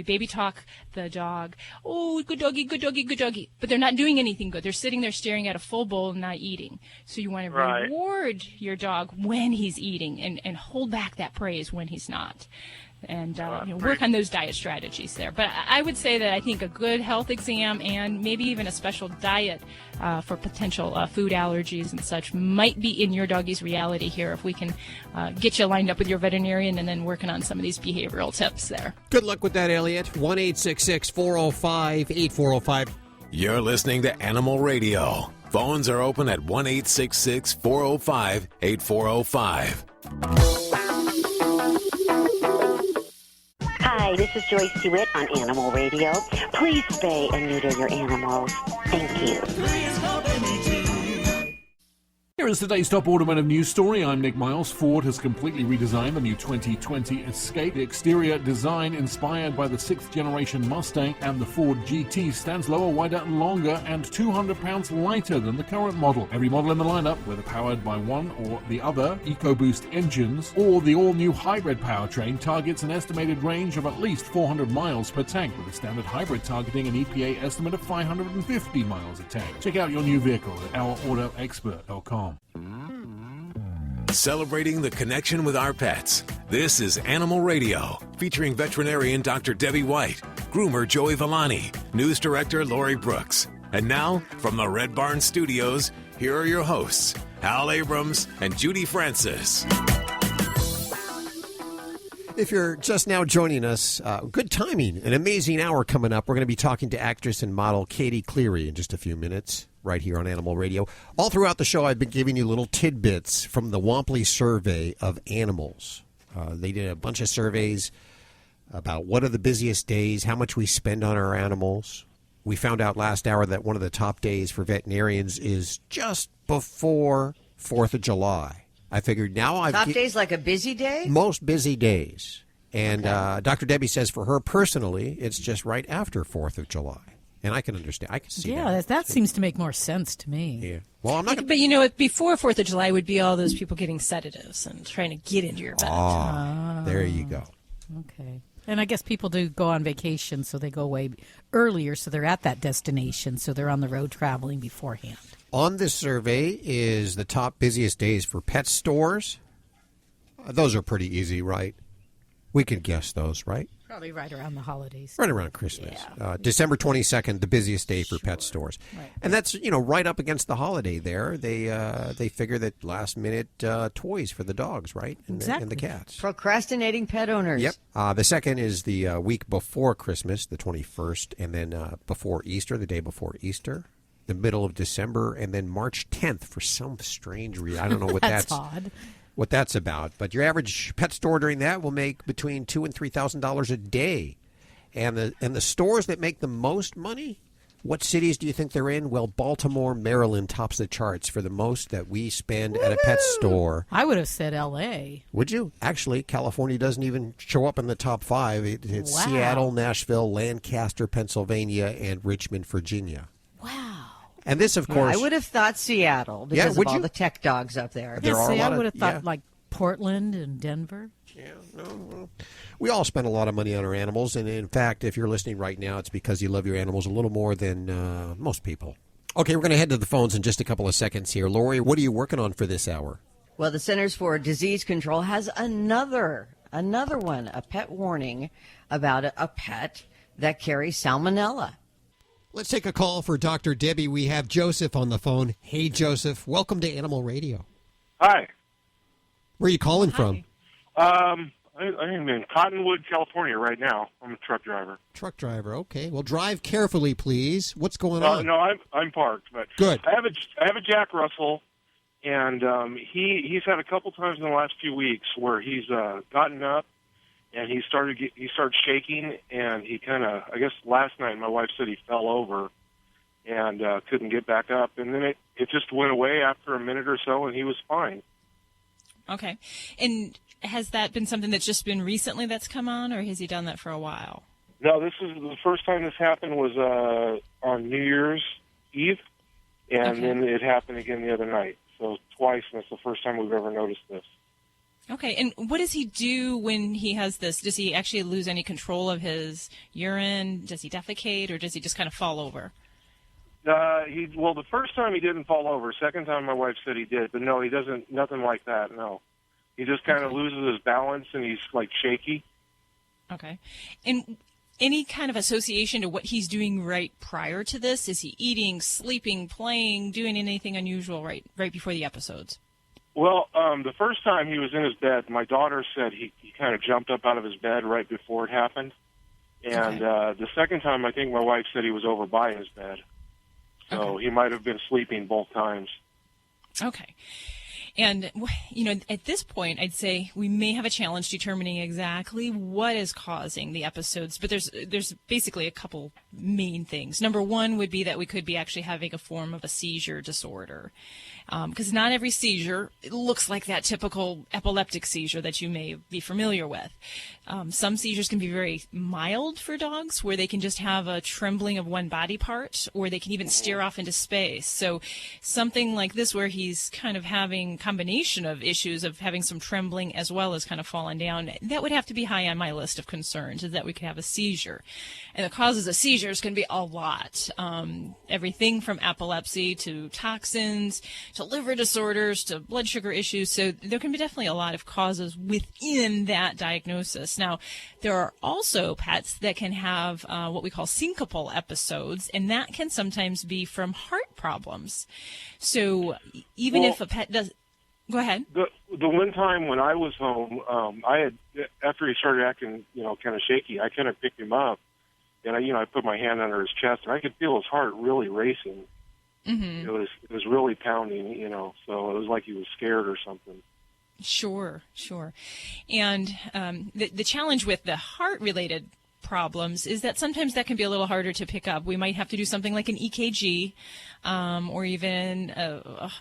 baby talk the dog, oh, good doggy, good doggy, good doggy, but they're not doing anything good. They're sitting there staring at a full bowl and not eating. So you want to reward your dog when he's eating and hold back that praise when he's not. And work on those diet strategies there. But I would say that I think a good health exam and maybe even a special diet for potential food allergies and such might be in your doggy's reality here if we can get you lined up with your veterinarian and then working on some of these behavioral tips there. Good luck with that, Elliot. 1-866-405-8405. You're listening to Animal Radio. Phones are open at 1-866-405-8405. Hi, this is Joyce DeWitt on Animal Radio. Please spay and neuter your animals. Thank you. Here is today's top automotive news story. I'm Nick Miles. Ford has completely redesigned the new 2020 Escape. The exterior design inspired by the 6th generation Mustang, and the Ford GT stands lower, wider and longer and 200 pounds lighter than the current model. Every model in the lineup, whether powered by one or the other EcoBoost engines or the all-new hybrid powertrain, targets an estimated range of at least 400 miles per tank, with a standard hybrid targeting an EPA estimate of 550 miles a tank. Check out your new vehicle at ourautoexpert.com. Celebrating the connection with our pets. This is Animal Radio, featuring veterinarian Dr. Debbie White, groomer Joey Villani, news director Lori Brooks. And now, from the Red Barn Studios, here are your hosts, Hal Abrams and Judy Francis. If you're just now joining us, good timing. An amazing hour coming up. We're going to be talking to actress and model Katie Cleary in just a few minutes, right here on Animal Radio. All throughout the show, I've been giving you little tidbits from the Wampley survey of animals. They did a bunch of surveys about what are the busiest days, how much we spend on our animals. We found out last hour that one of the top days for veterinarians is just before 4th of July. I figured now I've... Top days like a busy day? Most busy days. And Dr. Debbie says for her personally, it's just right after 4th of July. And I can understand. I can see that. Yeah, that seems to make more sense to me. Yeah. Well, I'm not gonna... But you know, before 4th of July would be all those people getting sedatives and trying to get into your vet. There you go. Okay. And I guess people do go on vacation, so they go away earlier, so they're at that destination, so they're on the road traveling beforehand. On this survey is the top busiest days for pet stores. Those are pretty easy, right? We could guess those, right? Probably right around the holidays. Right around Christmas. Yeah. December 22nd, the busiest day for pet stores. Right. And that's, right up against the holiday there. They figure that last-minute toys for the dogs, right? And the cats. Procrastinating pet owners. Yep. The second is the week before Christmas, the 21st, and then before Easter, the day before Easter. The middle of December, and then March 10th for some strange reason. I don't know what that's odd. What that's about. But your average pet store during that will make between $2,000 and $3,000 a day. And the stores that make the most money, what cities do you think they're in? Well, Baltimore, Maryland tops the charts for the most that we spend at a pet store. I would have said L.A. Would you? Actually, California doesn't even show up in the top 5. It's Wow. Seattle, Nashville, Lancaster, Pennsylvania, and Richmond, Virginia. Wow. And this, of course... I would have thought Seattle because would of all you? the tech dogs up there. There are a lot I would have of, thought like Portland and Denver. Yeah, no. We all spend a lot of money on our animals, and in fact, if you're listening right now, it's because you love your animals a little more than most people. Okay, we're going to head to the phones in just a couple of seconds here. Lori, what are you working on for this hour? Well, the Centers for Disease Control has another one, a pet warning about a pet that carries salmonella. Let's take a call for Dr. Debbie. We have Joseph on the phone. Hey, Joseph. Welcome to Animal Radio. Hi. Where are you calling from? I'm in Cottonwood, California right now. I'm a truck driver. Truck driver. Okay. Well, drive carefully, please. What's going on? No, I'm parked. But good. I have a Jack Russell, and he's had a couple times in the last few weeks where he's gotten up and he started shaking, and he kind of, I guess last night my wife said he fell over and couldn't get back up, and then it just went away after a minute or so, and he was fine. Okay. And has that been something that's just been recently that's come on, or has he done that for a while? No, this is the first time this happened was on New Year's Eve, and then it happened again the other night. So twice, and it's the first time we've ever noticed this. Okay, and what does he do when he has this? Does he actually lose any control of his urine? Does he defecate, or does he just kind of fall over? Well, the first time he didn't fall over. Second time my wife said he did, but no, he doesn't. Nothing like that. No, he just kind of loses his balance and he's like shaky. Okay, and any kind of association to what he's doing right prior to this? Is he eating, sleeping, playing, doing anything unusual right before the episodes? Well, the first time he was in his bed, my daughter said he kind of jumped up out of his bed right before it happened. And the second time, I think my wife said he was over by his bed. So he might have been sleeping both times. Okay. And, at this point, I'd say we may have a challenge determining exactly what is causing the episodes, but there's basically a couple main things. Number one would be that we could be actually having a form of a seizure disorder, because not every seizure looks like that typical epileptic seizure that you may be familiar with. Some seizures can be very mild for dogs, where they can just have a trembling of one body part, or they can even steer off into space. So something like this, where he's kind of having a combination of issues of having some trembling as well as kind of falling down, that would have to be high on my list of concerns, is that we could have a seizure. And the causes of seizures can be a lot. Everything from epilepsy to toxins to liver disorders to blood sugar issues. So there can be definitely a lot of causes within that diagnosis. Now, there are also pets that can have what we call syncopal episodes, and that can sometimes be from heart problems. So even if a pet does... Go ahead. The one time when I was home, after he started acting, kind of shaky, I kind of picked him up, and I put my hand under his chest, and I could feel his heart really racing. Mm-hmm. It was really pounding, so it was like he was scared or something. Sure. And the challenge with the heart-related problems is that sometimes that can be a little harder to pick up. We might have to do something like an EKG or even a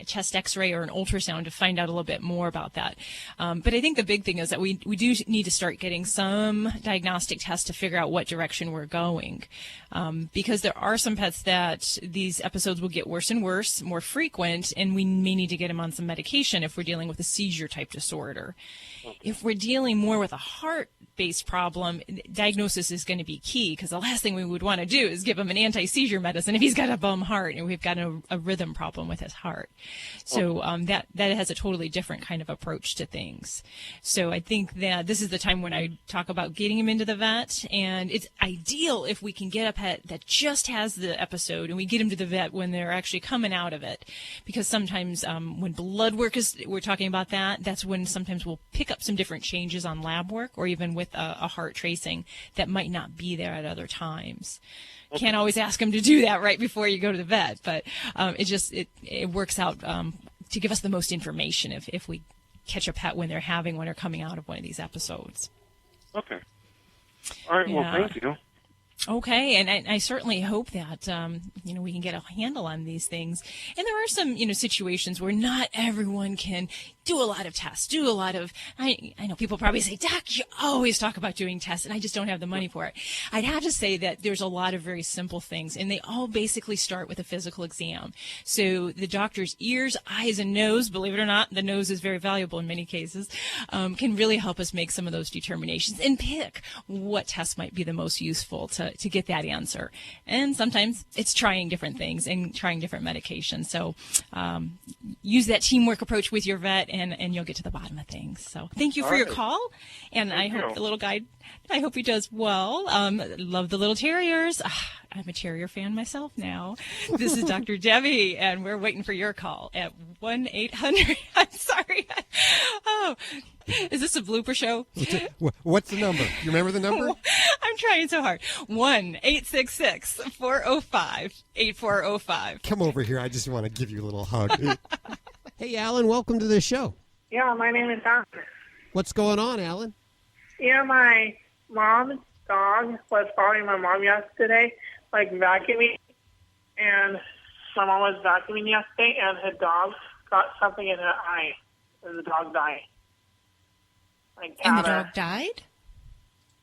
chest x-ray or an ultrasound to find out a little bit more about that. But I think the big thing is that we do need to start getting some diagnostic tests to figure out what direction we're going. Because there are some pets that these episodes will get worse and worse, more frequent, and we may need to get them on some medication if we're dealing with a seizure-type disorder. Okay. If we're dealing more with a heart-based problem, diagnosis is going to be key, because the last thing we would want to do is give him an anti-seizure medicine if he's got a bum heart and we've got a rhythm problem with his heart. So that has a totally different kind of approach to things. So I think that this is the time when I talk about getting him into the vet, and it's ideal if we can get a pet that just has the episode and we get him to the vet when they're actually coming out of it, because sometimes when blood work we're talking about that's when sometimes we'll pick up some different changes on lab work or even with a heart tracing that might not be there at other times. Can't always ask them to do that right before you go to the vet, but it works out to give us the most information if we catch a pet when they're coming out of one of these episodes. Okay. All right. Well, thank you. Okay, and I certainly hope that we can get a handle on these things. And there are some situations where not everyone can do a lot of tests, I know people probably say, Doc, you always talk about doing tests, and I just don't have the money for it. I'd have to say that there's a lot of very simple things, and they all basically start with a physical exam. So the doctor's ears, eyes, and nose, believe it or not, the nose is very valuable in many cases, can really help us make some of those determinations and pick what tests might be the most useful to get that answer. And sometimes it's trying different things and trying different medications. So use that teamwork approach with your vet, and you'll get to the bottom of things. So thank you for your call, and I hope the little guy, I hope he does well. Love the little terriers. I'm a terrier fan myself now. This is Dr. Debbie, and we're waiting for your call at 1-800. I'm sorry. Oh, is this a blooper show? What's the number? You remember the number? I'm trying so hard. 1-866-405-8405. Come over here. I just want to give you a little hug. Hey, Alan, welcome to the show. Yeah, my name is Alan. What's going on, Alan? Yeah, my mom's dog was following my mom yesterday, vacuuming. And my mom was vacuuming yesterday, and her dog got something in her eye. And the dog died. And the dog died?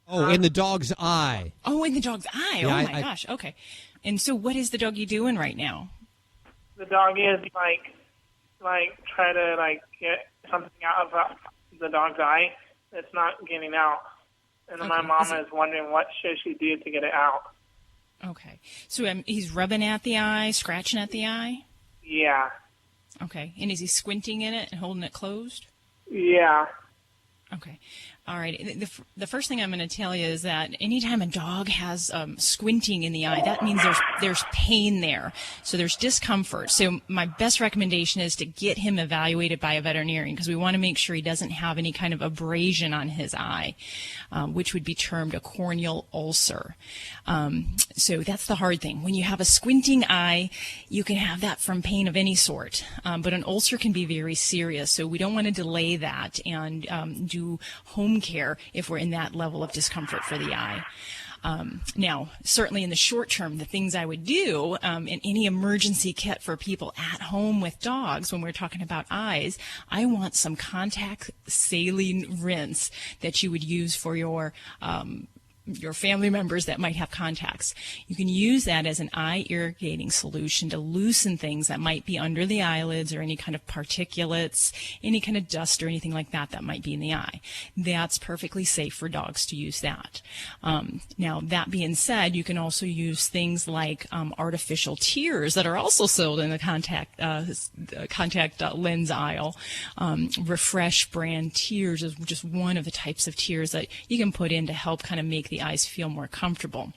Oh, in the dog's eye. Oh, in the dog's eye. Yeah, oh, my gosh. Okay. And so what is the doggy doing right now? The dog is, try to, get something out of the dog's eye. It's not getting out. And my mom is wondering what should she do to get it out. Okay. So he's rubbing at the eye, scratching at the eye? Yeah. Okay. And is he squinting in it and holding it closed? Yeah. Okay. All right. The first thing I'm going to tell you is that anytime a dog has squinting in the eye, that means there's pain there. So there's discomfort. So my best recommendation is to get him evaluated by a veterinarian, because we want to make sure he doesn't have any kind of abrasion on his eye, which would be termed a corneal ulcer. So that's the hard thing. When you have a squinting eye, you can have that from pain of any sort. But an ulcer can be very serious. So we don't want to delay that and do home care if we're in that level of discomfort for the eye. Now, certainly in the short term, the things I would do in any emergency kit for people at home with dogs, when we're talking about eyes, I want some contact saline rinse that you would use for your family members that might have contacts. You can use that as an eye irrigating solution to loosen things that might be under the eyelids, or any kind of particulates, any kind of dust or anything like that that might be in the eye. That's perfectly safe for dogs to use that. Now, that being said, you can also use things like artificial tears that are also sold in the contact lens aisle. Refresh brand tears is just one of the types of tears that you can put in to help kind of make the eyes feel more comfortable.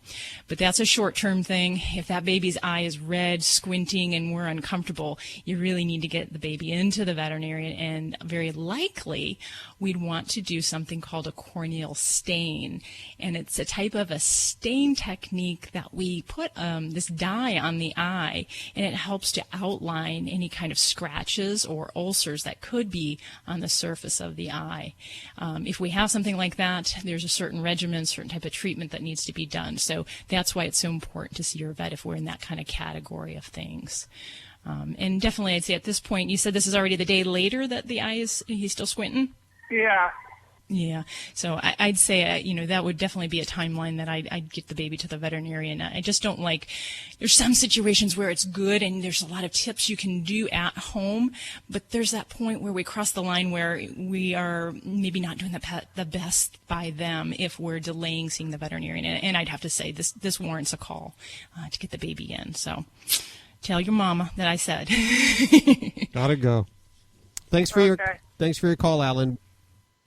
But that's a short-term thing. If that baby's eye is red, squinting, and we're uncomfortable, you really need to get the baby into the veterinarian, and very likely we'd want to do something called a corneal stain. And it's a type of a stain technique that we put this dye on the eye, and it helps to outline any kind of scratches or ulcers that could be on the surface of the eye. If we have something like that, there's a certain regimen, certain type of treatment that needs to be done. So that's why it's so important to see your vet if we're in that kind of category of things. And definitely, I'd say at this point, you said this is already the day later that the eye he's still squinting? Yeah. Yeah. So I'd say, that would definitely be a timeline that I'd get the baby to the veterinarian. I just don't like, there's some situations where it's good and there's a lot of tips you can do at home, but there's that point where we cross the line where we are maybe not doing the best by them if we're delaying seeing the veterinarian. And I'd have to say this warrants a call to get the baby in. So tell your mama that I said. Gotta go. Thanks for your call, Alan.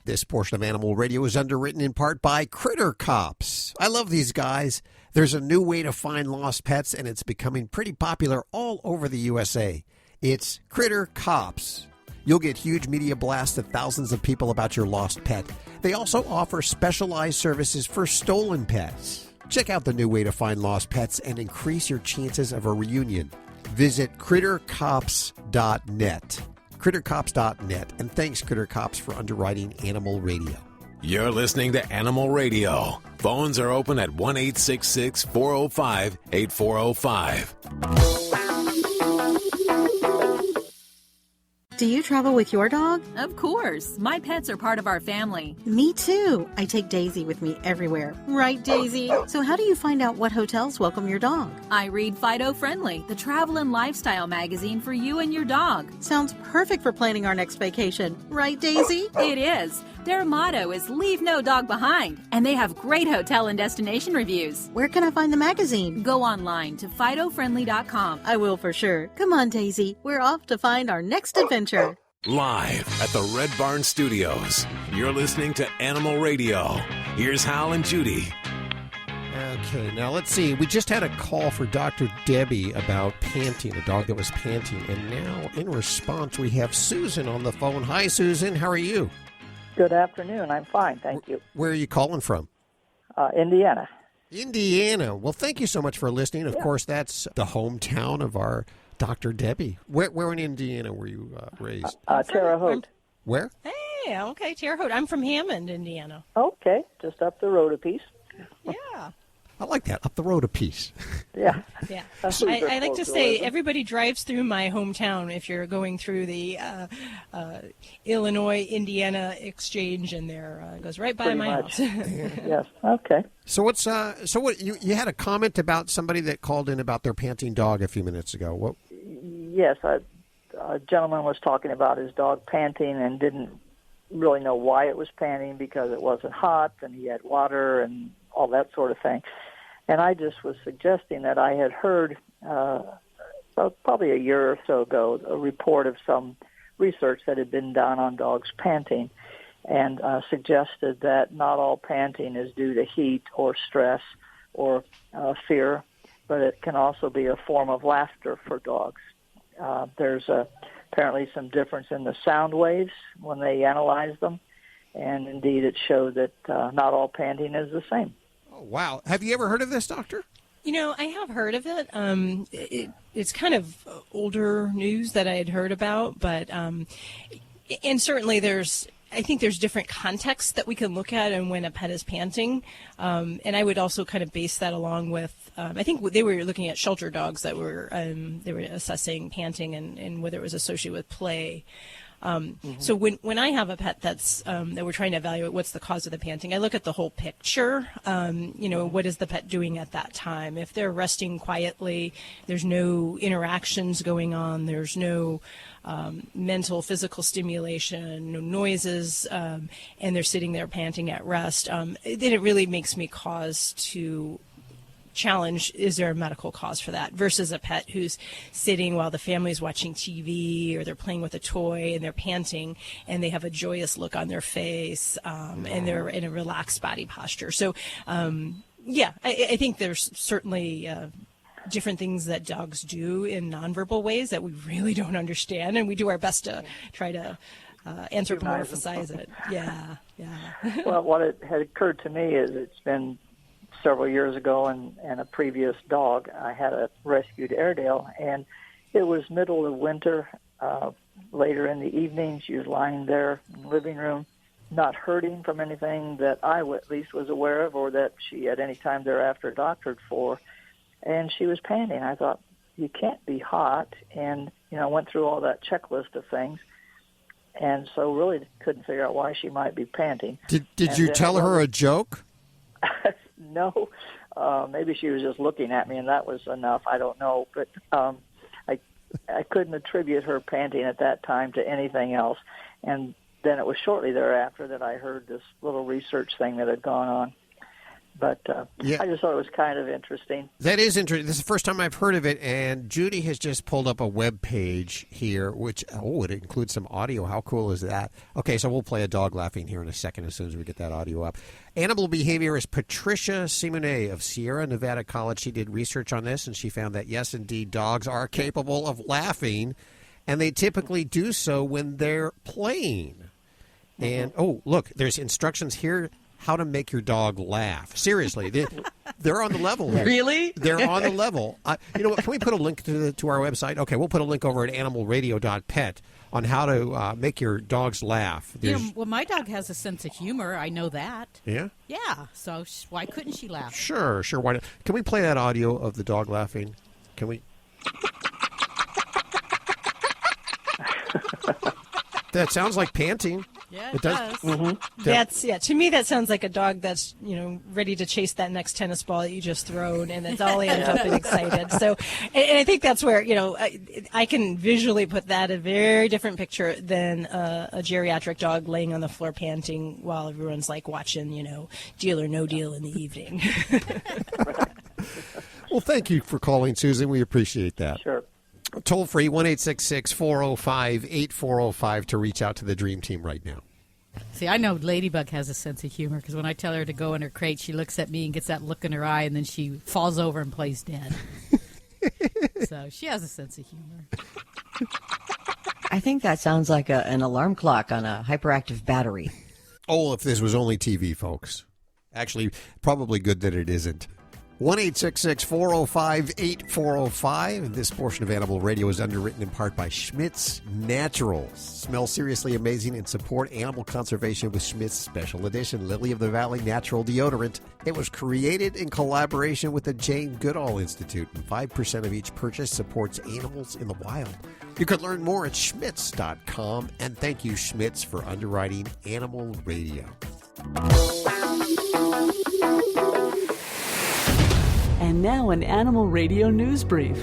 This portion of Animal Radio is underwritten in part by Critter Cops. I love these guys. There's a new way to find lost pets, and it's becoming pretty popular all over the USA. It's Critter Cops. You'll get huge media blasts to thousands of people about your lost pet. They also offer specialized services for stolen pets. Check out the new way to find lost pets and increase your chances of a reunion. Visit crittercops.net. crittercops.net, and thanks Critter Cops for underwriting Animal Radio. You're listening to Animal Radio. Phones are open at 1-866-405-8405. Do you travel with your dog? Of course. My pets are part of our family. Me too. I take Daisy with me everywhere. Right, Daisy? So how do you find out what hotels welcome your dog? I read Fido Friendly, the travel and lifestyle magazine for you and your dog. Sounds perfect for planning our next vacation. Right, Daisy? It is. Their motto is leave no dog behind, and they have great hotel and destination reviews. Where can I find the magazine? Go online to FidoFriendly.com. I will for sure. Come on, Daisy. We're off to find our next adventure. Live at the Red Barn Studios, you're listening to Animal Radio. Here's Hal and Judy. Okay, now let's see. We just had a call for Dr. Debbie about panting, a dog that was panting. And now, in response, we have Susan on the phone. Hi, Susan. How are you? Good afternoon. I'm fine, thank you. Where are you calling from? Indiana. Indiana. Well, thank you so much for listening. Of course, that's the hometown of our Dr. Debbie. Where in Indiana were you raised? Terre Haute. Where? Hey, okay, Terre Haute. I'm from Hammond, Indiana. Okay, just up the road a piece. Yeah. I like that. Up the road a piece. Yeah. Yeah. I like to say everybody drives through my hometown if you're going through the Illinois-Indiana exchange, and there it goes right by Pretty my much. house. Yes. Okay. So what you had a comment about somebody that called in about their panting dog a few minutes ago. What? Yes, a gentleman was talking about his dog panting and didn't really know why it was panting because it wasn't hot and he had water and all that sort of thing. And I just was suggesting that I had heard probably a year or so ago a report of some research that had been done on dogs panting. and suggested that not all panting is due to heat or stress or fear, but it can also be a form of laughter for dogs. There's apparently some difference in the sound waves when they analyze them, and indeed it showed that not all panting is the same. Oh, wow. Have you ever heard of this, Doctor? I have heard of it. It's kind of older news that I had heard about, but and certainly I think there's different contexts that we can look at and when a pet is panting. And I would also kind of base that along with, I think they were looking at shelter dogs that were, they were assessing panting and whether it was associated with play. So when I have a pet that's that we're trying to evaluate what's the cause of the panting, I look at the whole picture. What is the pet doing at that time? If they're resting quietly, there's no interactions going on, there's no mental, physical stimulation, no noises, and they're sitting there panting at rest, then it really makes me cause to challenge, is there a medical cause for that, versus a pet who's sitting while the family's watching TV or they're playing with a toy and they're panting and they have a joyous look on their face and they're in a relaxed body posture. So, I think there's certainly different things that dogs do in nonverbal ways that we really don't understand, and we do our best to try to anthropomorphize it. Yeah. Well, what it had occurred to me is it's been several years ago, and a previous dog, I had a rescued Airedale, and it was middle of winter, later in the evening. She was lying there in the living room, not hurting from anything that I at least was aware of, or that she at any time thereafter doctored for, and she was panting. I thought, you can't be hot, and I went through all that checklist of things, and so really couldn't figure out why she might be panting. Did you tell her a joke? No, maybe she was just looking at me, and that was enough. I don't know, but I couldn't attribute her panting at that time to anything else. And then it was shortly thereafter that I heard this little research thing that had gone on. But I just thought it was kind of interesting. That is interesting. This is the first time I've heard of it, and Judy has just pulled up a web page here, which, it includes some audio. How cool is that? Okay, so we'll play a dog laughing here in a second as soon as we get that audio up. Animal behaviorist Patricia Simonet of Sierra Nevada College, she did research on this, and she found that, yes, indeed, dogs are capable of laughing, and they typically do so when they're playing. And, look, there's instructions here how to make your dog laugh. Seriously, they're on the level here. Really? They're on the level. You know what? Can we put a link to our website? Okay, we'll put a link over at animalradio.pet on how to make your dogs laugh. Well, my dog has a sense of humor. I know that. Yeah? Yeah, so why couldn't she laugh? Sure. Why not? Can we play that audio of the dog laughing? Can we? That sounds like panting. Yeah, it does. Mm-hmm. To me, that sounds like a dog that's, ready to chase that next tennis ball that you just thrown, and it's all amped up and excited. So, and I think that's where, I can visually put that a very different picture than a geriatric dog laying on the floor panting while everyone's like watching, Deal or No Deal in the evening. Well, thank you for calling, Susan. We appreciate that. Sure. Toll free 1-866-405-8405 to reach out to the Dream Team right now. See, I know Ladybug has a sense of humor because when I tell her to go in her crate, she looks at me and gets that look in her eye, and then she falls over and plays dead. So she has a sense of humor. I think that sounds like an alarm clock on a hyperactive battery. Oh, if this was only TV, folks. Actually, probably good that it isn't. 1-866-405-8405. This portion of Animal Radio is underwritten in part by Schmidt's Naturals. Smell seriously amazing and support animal conservation with Schmidt's Special Edition Lily of the Valley Natural Deodorant. It was created in collaboration with the Jane Goodall Institute, and 5% of each purchase supports animals in the wild. You can learn more at schmitz.com, and thank you, Schmitz, for underwriting Animal Radio. And now an Animal Radio news brief.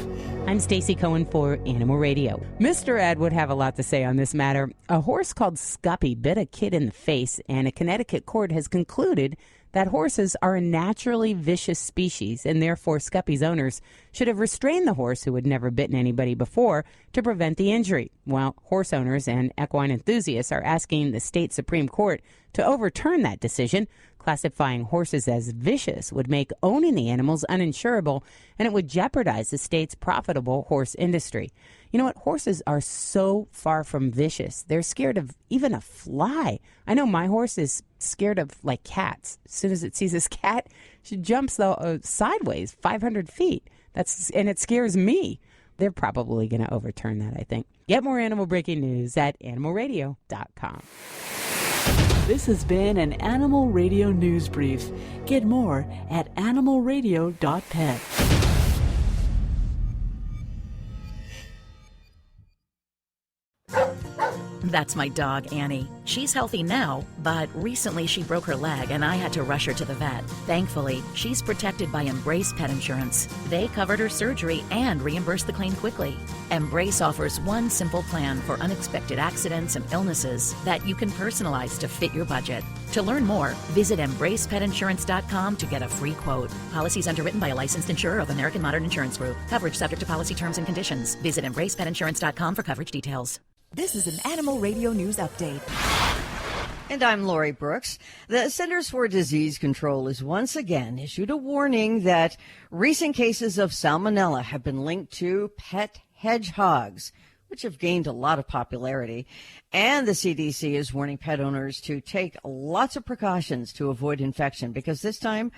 I'm Stacey Cohen for Animal Radio. Mr. Ed would have a lot to say on this matter. A horse called Scuppy bit a kid in the face, and a Connecticut court has concluded that horses are a naturally vicious species, and therefore Scuppy's owners should have restrained the horse, who had never bitten anybody before, to prevent the injury. Well, horse owners and equine enthusiasts are asking the state Supreme Court to overturn that decision. Classifying horses as vicious would make owning the animals uninsurable, and it would jeopardize the state's profitable horse industry. You know what? Horses are so far from vicious. They're scared of even a fly. I know my horse is scared of, like, cats. As soon as it sees this cat, she jumps sideways 500 feet. And it scares me. They're probably going to overturn that, I think. Get more animal breaking news at animalradio.com. This has been an Animal Radio News Brief. Get more at animalradio.pet. That's my dog, Annie. She's healthy now, but recently she broke her leg and I had to rush her to the vet. Thankfully, she's protected by Embrace Pet Insurance. They covered her surgery and reimbursed the claim quickly. Embrace offers one simple plan for unexpected accidents and illnesses that you can personalize to fit your budget. To learn more, visit EmbracePetInsurance.com to get a free quote. Policies underwritten by a licensed insurer of American Modern Insurance Group. Coverage subject to policy terms and conditions. Visit EmbracePetInsurance.com for coverage details. This is an Animal Radio News Update. And I'm Lori Brooks. The Centers for Disease Control has once again issued a warning that recent cases of salmonella have been linked to pet hedgehogs, which have gained a lot of popularity. And the CDC is warning pet owners to take lots of precautions to avoid infection, because this time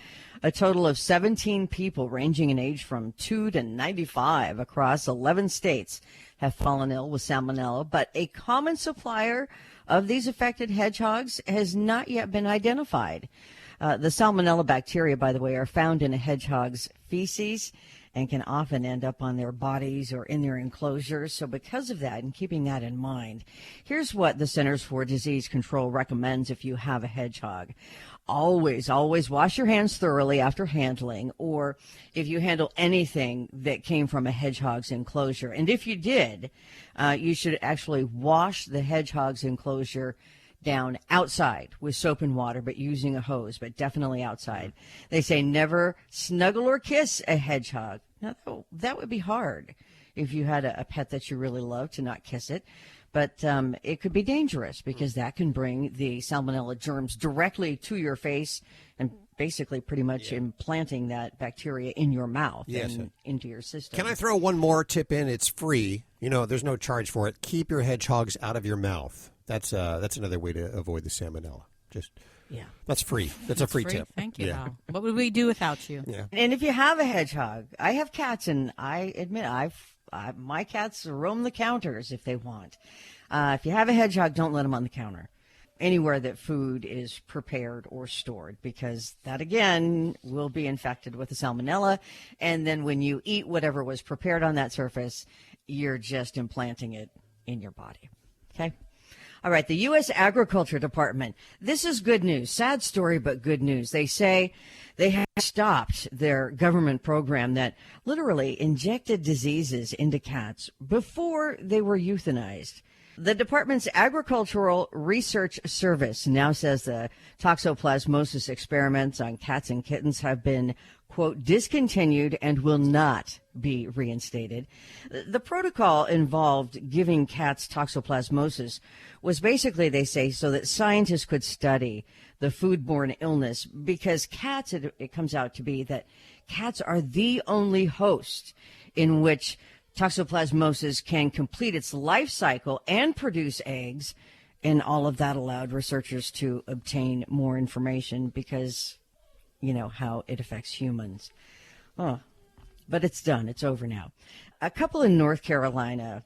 a total of 17 people ranging in age from 2 to 95 across 11 states have fallen ill with salmonella, but a common supplier of these affected hedgehogs has not yet been identified. The salmonella bacteria, by the way, are found in a hedgehog's feces and can often end up on their bodies or in their enclosures. So because of that, and keeping that in mind, here's what the Centers for Disease Control recommends if you have a hedgehog. Always wash your hands thoroughly after handling, or if you handle anything that came from a hedgehog's enclosure. And if you did, you should actually wash the hedgehog's enclosure down outside with soap and water, but using a hose, but definitely outside. They say never snuggle or kiss a hedgehog. Now, that would be hard if you had a pet that you really love, to not kiss it. But it could be dangerous, because that can bring the salmonella germs directly to your face and basically pretty much implanting that bacteria in your mouth and into your system. Can I throw one more tip in? It's free. You know, there's no charge for it. Keep your hedgehogs out of your mouth. That's another way to avoid the salmonella. That's free. That's a free tip. Thank you. Yeah. What would we do without you? Yeah. And if you have a hedgehog, I have cats, and I admit my cats roam the counters if they want. If you have a hedgehog, don't let them on the counter anywhere that food is prepared or stored, because that, again, will be infected with the salmonella. And then when you eat whatever was prepared on that surface, you're just implanting it in your body. Okay? All right, the U.S. Agriculture Department. This is good news. Sad story, but good news. They say they have stopped their government program that literally injected diseases into cats before they were euthanized. The department's Agricultural Research Service now says the toxoplasmosis experiments on cats and kittens have been, quote, discontinued and will not be reinstated. The protocol involved giving cats toxoplasmosis was basically, they say, so that scientists could study the foodborne illness, because cats, it comes out to be that cats are the only host in which toxoplasmosis can complete its life cycle and produce eggs, and all of that allowed researchers to obtain more information, because, you know, how it affects humans. Oh, but it's done. It's over now. A couple in North Carolina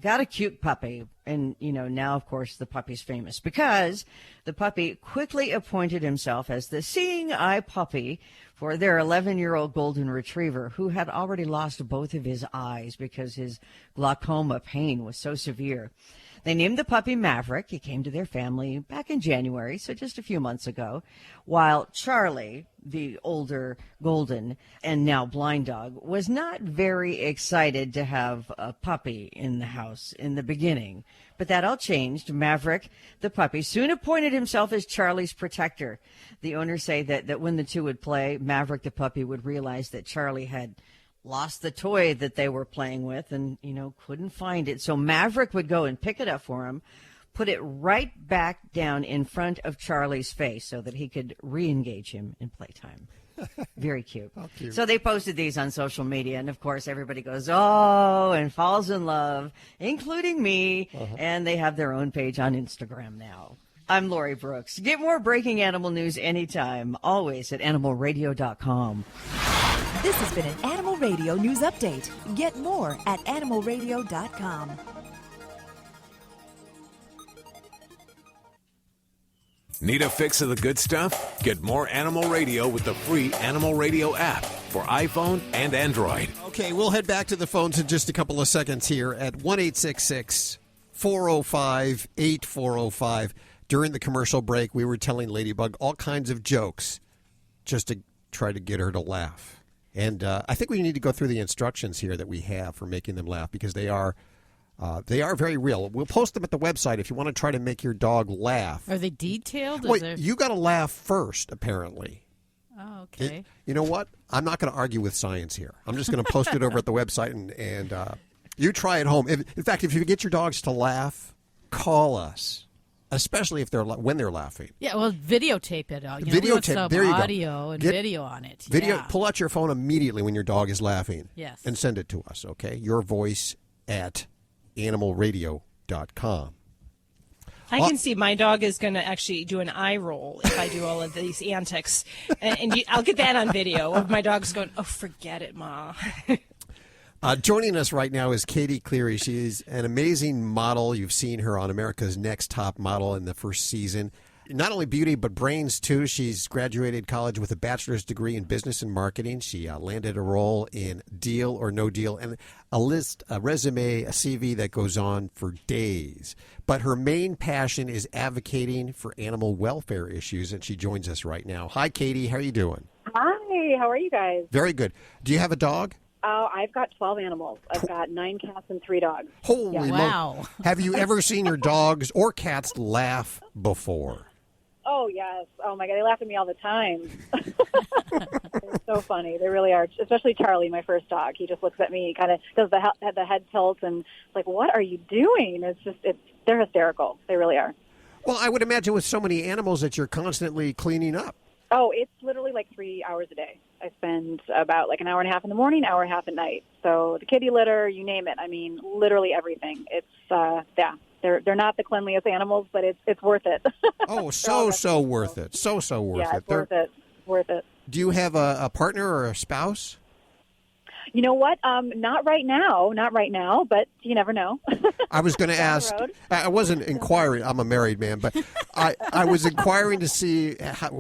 got a cute puppy, and, you know, now, of course, the puppy's famous because the puppy quickly appointed himself as the seeing eye puppy for their 11-year-old golden retriever, who had already lost both of his eyes because his glaucoma pain was so severe. They named the puppy Maverick. He came to their family back in January, so just a few months ago, while Charlie, the older golden and now blind dog, was not very excited to have a puppy in the house in the beginning. But that all changed. Maverick, the puppy, soon appointed himself as Charlie's protector. The owners say that when the two would play, Maverick, the puppy, would realize that Charlie had lost the toy that they were playing with and, couldn't find it. So Maverick would go and pick it up for him, put it right back down in front of Charlie's face so that he could re-engage him in playtime. Very cute. How cute. So they posted these on social media, and of course everybody goes, oh, and falls in love, including me, and they have their own page on Instagram now. I'm Lori Brooks. Get more breaking animal news anytime, always at animalradio.com. This has been an Animal Radio News Update. Get more at animalradio.com. Need a fix of the good stuff? Get more Animal Radio with the free Animal Radio app for iPhone and Android. Okay, we'll head back to the phones in just a couple of seconds here at 1-866-405-8405. During the commercial break, we were telling Ladybug all kinds of jokes just to try to get her to laugh. And I think we need to go through the instructions here that we have for making them laugh because they are very real. We'll post them at the website if you want to try to make your dog laugh. Are they detailed? Wait, you got to laugh first, apparently. Oh, okay. You know what? I'm not going to argue with science here. I'm just going to post it over at the website, and you try it home. In fact, if you get your dogs to laugh, call us, especially if when they're laughing. Yeah, well, videotape it. Videotape. There you go. Audio and video on it. Pull out your phone immediately when your dog is laughing. Yes. And send it to us, okay? Your voice at animalradio.com. I can see my dog is going to actually do an eye roll if I do all of these antics. And I'll get that on video of my dog's going, oh, forget it, Ma. Joining us right now is Katie Cleary. She is an amazing model. You've seen her on America's Next Top Model in the first season. Not only beauty, but brains, too. She's graduated college with a bachelor's degree in business and marketing. She landed a role in Deal or No Deal, and a resume, a CV that goes on for days. But her main passion is advocating for animal welfare issues, and she joins us right now. Hi, Katie. How are you doing? Hi. How are you guys? Very good. Do you have a dog? Oh, I've got 12 animals. I've got 9 cats and 3 dogs. Holy wow. Have you ever seen your dogs or cats laugh before? Oh, yes. Oh, my God. They laugh at me all the time. They're so funny. They really are. Especially Charlie, my first dog. He just looks at me, kind of does the head tilt, and it's like, what are you doing? They're hysterical. They really are. Well, I would imagine with so many animals that you're constantly cleaning up. Oh, it's literally like 3 hours a day. I spend about like an hour and a half in the morning, hour and a half at night. So the kitty litter, you name it. I mean, literally everything. It's, They're not the cleanliest animals, but it's worth it. Oh, so worth it. So worth it. Yeah, it's worth it. Do you have a partner or a spouse? You know what? Not right now, but you never know. I was going to ask. I wasn't inquiring. I'm a married man, but I was inquiring to see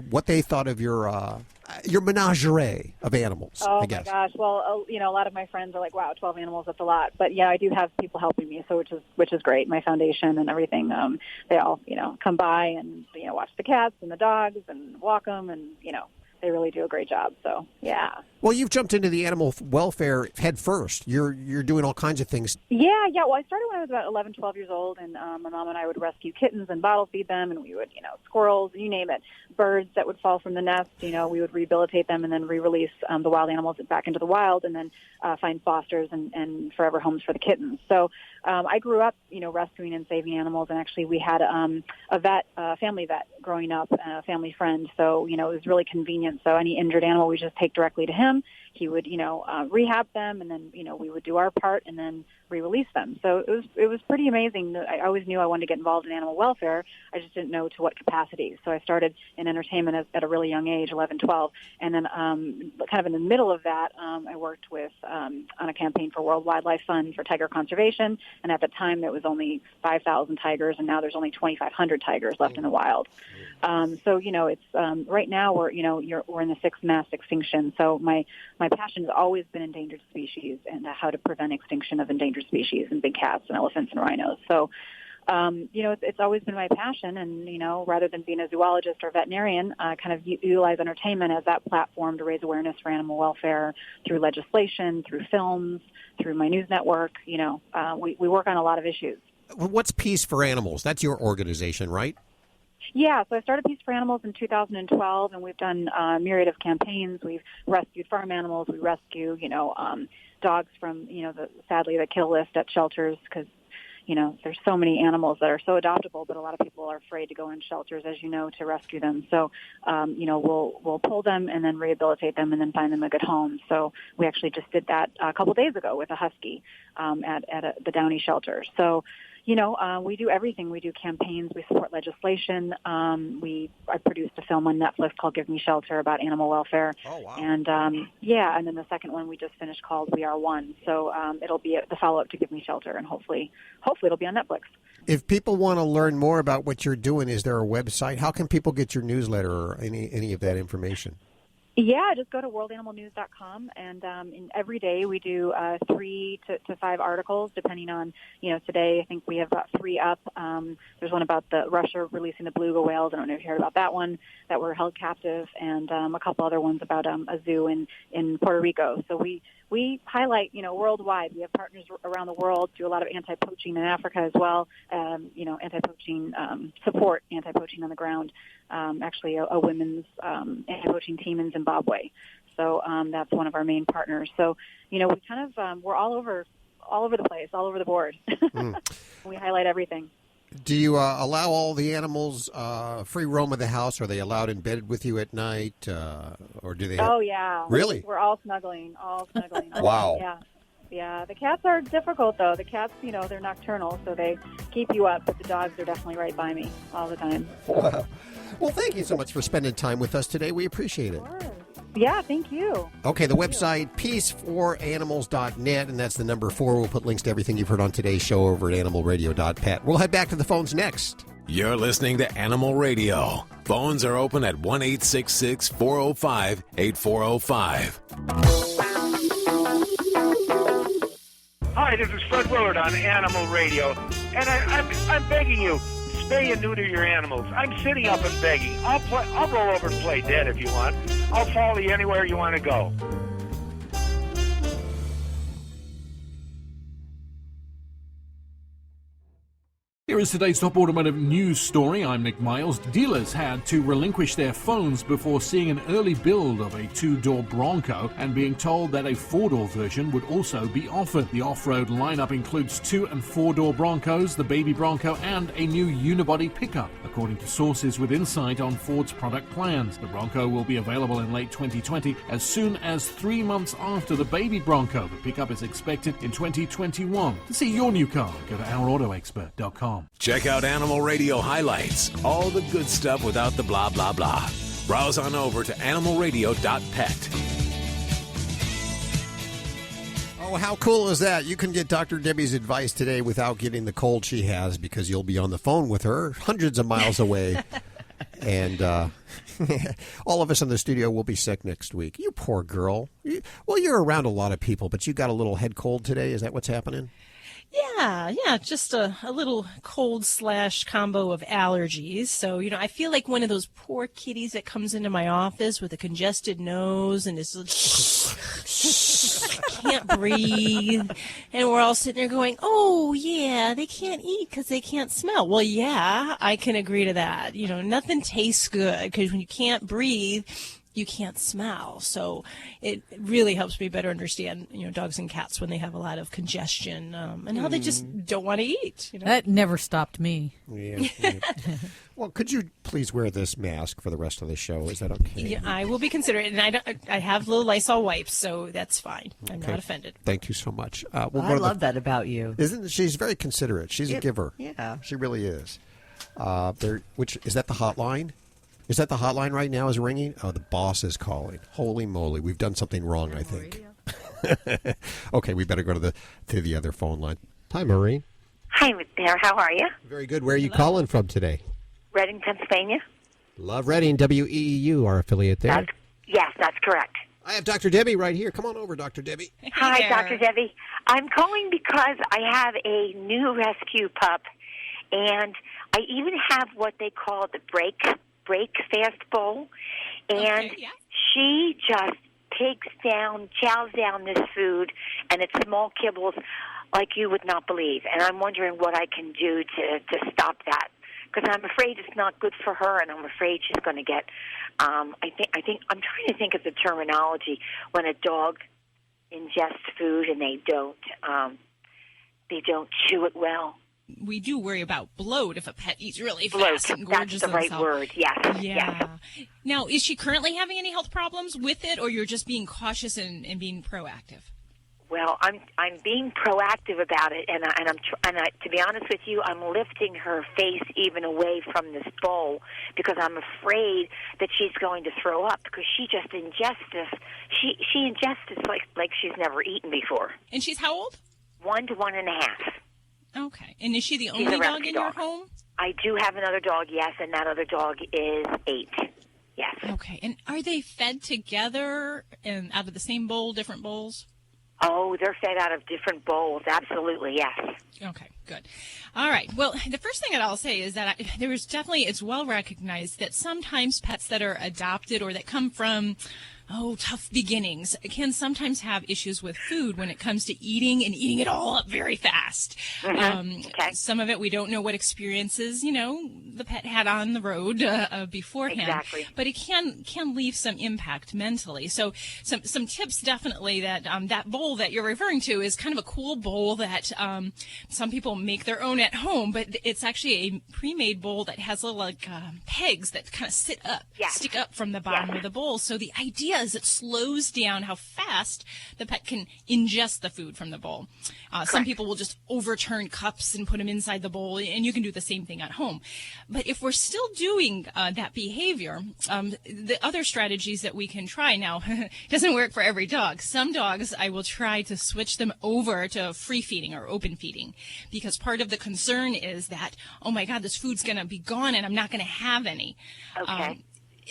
what they thought of your menagerie of animals. Oh, I guess. My gosh. Well, a lot of my friends are like, wow, 12 animals, that's a lot. But yeah, I do have people helping me, so which is great. My foundation and everything, they all, come by and, watch the cats and the dogs and walk them and, they really do a great job. So, yeah. Well, you've jumped into the animal welfare head first. You're doing all kinds of things. Yeah. Well, I started when I was about 11, 12 years old, and my mom and I would rescue kittens and bottle feed them, and we would, squirrels, you name it, birds that would fall from the nest. We would rehabilitate them and then re-release the wild animals back into the wild, and then find fosters and forever homes for the kittens. So I grew up, rescuing and saving animals, and actually we had a family vet growing up, a family friend. So, it was really convenient. So any injured animal, we just take directly to him. He would, rehab them, and then, we would do our part and then re-release them. So it was pretty amazing. I always knew I wanted to get involved in animal welfare. I just didn't know to what capacity. So I started in entertainment at a really young age, 11, 12. And then kind of in the middle of that, I worked with on a campaign for World Wildlife Fund for tiger conservation. And at the time, there was only 5,000 tigers, and now there's only 2,500 tigers left in the wild. So, it's right now we're in the 6th mass extinction. So my passion has always been endangered species and how to prevent extinction of endangered species and big cats and elephants and rhinos. So, it's always been my passion. And, rather than being a zoologist or veterinarian, kind of utilize entertainment as that platform to raise awareness for animal welfare through legislation, through films, through my news network. We work on a lot of issues. what's Peace for Animals? That's your organization, right? Yeah, so I started Peace for Animals in 2012, and we've done a myriad of campaigns. We've rescued farm animals. We rescue, dogs from, sadly, the kill list at shelters because, there's so many animals that are so adoptable, but a lot of people are afraid to go in shelters, as you know, to rescue them. So, we'll pull them and then rehabilitate them and then find them a good home. So we actually just did that a couple days ago with a husky at the Downey shelter. So, we do everything. We do campaigns. We support legislation. I produced a film on Netflix called Give Me Shelter about animal welfare. Oh, wow. And, and then the second one we just finished called We Are One. So it'll be the follow-up to Give Me Shelter, and hopefully it'll be on Netflix. If people want to learn more about what you're doing, is there a website? How can people get your newsletter or any of that information? Yeah, just go to worldanimalnews.com, and every day we do 3 to 5 articles, depending on, today I think we have about 3 up. There's one about Russia releasing the beluga whales. I don't know if you heard about that one, that were held captive, and a couple other ones about a zoo in Puerto Rico. So we highlight, worldwide. We have partners around the world, do a lot of anti-poaching in Africa as well, anti-poaching support, anti-poaching on the ground. Actually, a women's anti-poaching team in Zimbabwe. So that's one of our main partners. So, we kind of, we're all over the place, all over the board. We highlight everything. Do you allow all the animals free roam of the house? Are they allowed embedded with you at night? Or do they? Oh, yeah. Really? We're all snuggling. Wow. Yeah. The cats are difficult, though. The cats, they're nocturnal, so they keep you up. But the dogs are definitely right by me all the time. Wow. Well, thank you so much for spending time with us today. We appreciate it. Sure. Yeah, thank you. Okay, the website, peaceforanimals.net, and that's the number 4. We'll put links to everything you've heard on today's show over at animalradio.pet. We'll head back to the phones next. You're listening to Animal Radio. Phones are open at 1-866-405-8405. Hi, this is Fred Willard on Animal Radio, and I'm begging you, spay and neuter your animals. I'm sitting up and begging. I'll roll over and play dead if you want. I'll follow you anywhere you want to go. Here is today's top automotive news story. I'm Nick Miles. Dealers had to relinquish their phones before seeing an early build of a 2-door Bronco and being told that a 4-door version would also be offered. The off-road lineup includes 2- and 4-door Broncos, the Baby Bronco, and a new unibody pickup. According to sources with insight on Ford's product plans, the Bronco will be available in late 2020 as soon as 3 months after the Baby Bronco. The pickup is expected in 2021. To see your new car, go to ourautoexpert.com. Check out Animal Radio highlights. All the good stuff without the blah, blah, blah. Browse on over to animalradio.pet. Oh, how cool is that? You can get Dr. Debbie's advice today without getting the cold she has because you'll be on the phone with her hundreds of miles away. And all of us in the studio will be sick next week. You poor girl. You're around a lot of people, but you got a little head cold today. Is that what's happening? Yeah, just a little cold / combo of allergies. So, I feel like one of those poor kitties that comes into my office with a congested nose and is can't breathe. And we're all sitting there going, oh, yeah, they can't eat because they can't smell. Well, yeah, I can agree to that. Nothing tastes good because when you can't breathe, you can't smell. So it really helps me better understand, dogs and cats when they have a lot of congestion and how they just don't want to eat. That never stopped me. Yeah. Well, could you please wear this mask for the rest of the show? Is that okay? Yeah, I will be considerate. And I have little Lysol wipes, so that's fine. I'm not offended. Thank you so much. I love that about you. She's very considerate. She's a giver. Yeah. She really is. Which is that the hotline? Is that the hotline right now is ringing? Oh, the boss is calling. Holy moly, we've done something wrong, I think. Okay, we better go to the other phone line. Hi, Maureen. Hi there, how are you? Very good. Where are you calling from today? Reading, Pennsylvania. Love Reading, WEEU, our affiliate there. Yes, that's correct. I have Dr. Debbie right here. Come on over, Dr. Debbie. Hi, Dr. Debbie. I'm calling because I have a new rescue pup, and I even have what they call the break fast bowl, and she just chows down this food, and it's small kibbles like you would not believe. And I'm wondering what I can do to stop that, because I'm afraid it's not good for her, and I'm afraid she's going to get. I think I'm trying to think of the terminology when a dog ingests food and they don't chew it well. We do worry about bloat if a pet eats really fast and gorges That's the right word, yes. Yeah. Yes. Now, is she currently having any health problems with it, or you're just being cautious and being proactive? Well, I'm being proactive about it, and to be honest with you, I'm lifting her face even away from this bowl because I'm afraid that she's going to throw up because she just ingests this. She ingests this like she's never eaten before. And she's how old? 1 to 1.5. Okay. And is she the only dog in your home? I do have another dog, yes, and that other dog is 8. Yes. Okay. And are they fed together and out of the same bowl, different bowls? Oh, they're fed out of different bowls. Absolutely, yes. Okay, good. All right. Well, the first thing that I'll say is that it's well recognized that sometimes pets that are adopted or that come from tough beginnings can sometimes have issues with food when it comes to eating it all up very fast. Okay. Some of it we don't know what experiences, the pet had on the road beforehand. Exactly. But it can leave some impact mentally. So some tips definitely that that bowl that you're referring to is kind of a cool bowl that some people make their own at home, but it's actually a pre-made bowl that has little pegs that kind of stick up from the bottom of the bowl. So the idea is it slows down how fast the pet can ingest the food from the bowl. Some people will just overturn cups and put them inside the bowl, and you can do the same thing at home. But if we're still doing that behavior, the other strategies that we can try now doesn't work for every dog. Some dogs, I will try to switch them over to free feeding or open feeding, because part of the concern is that, oh my God, this food's going to be gone and I'm not going to have any. Okay.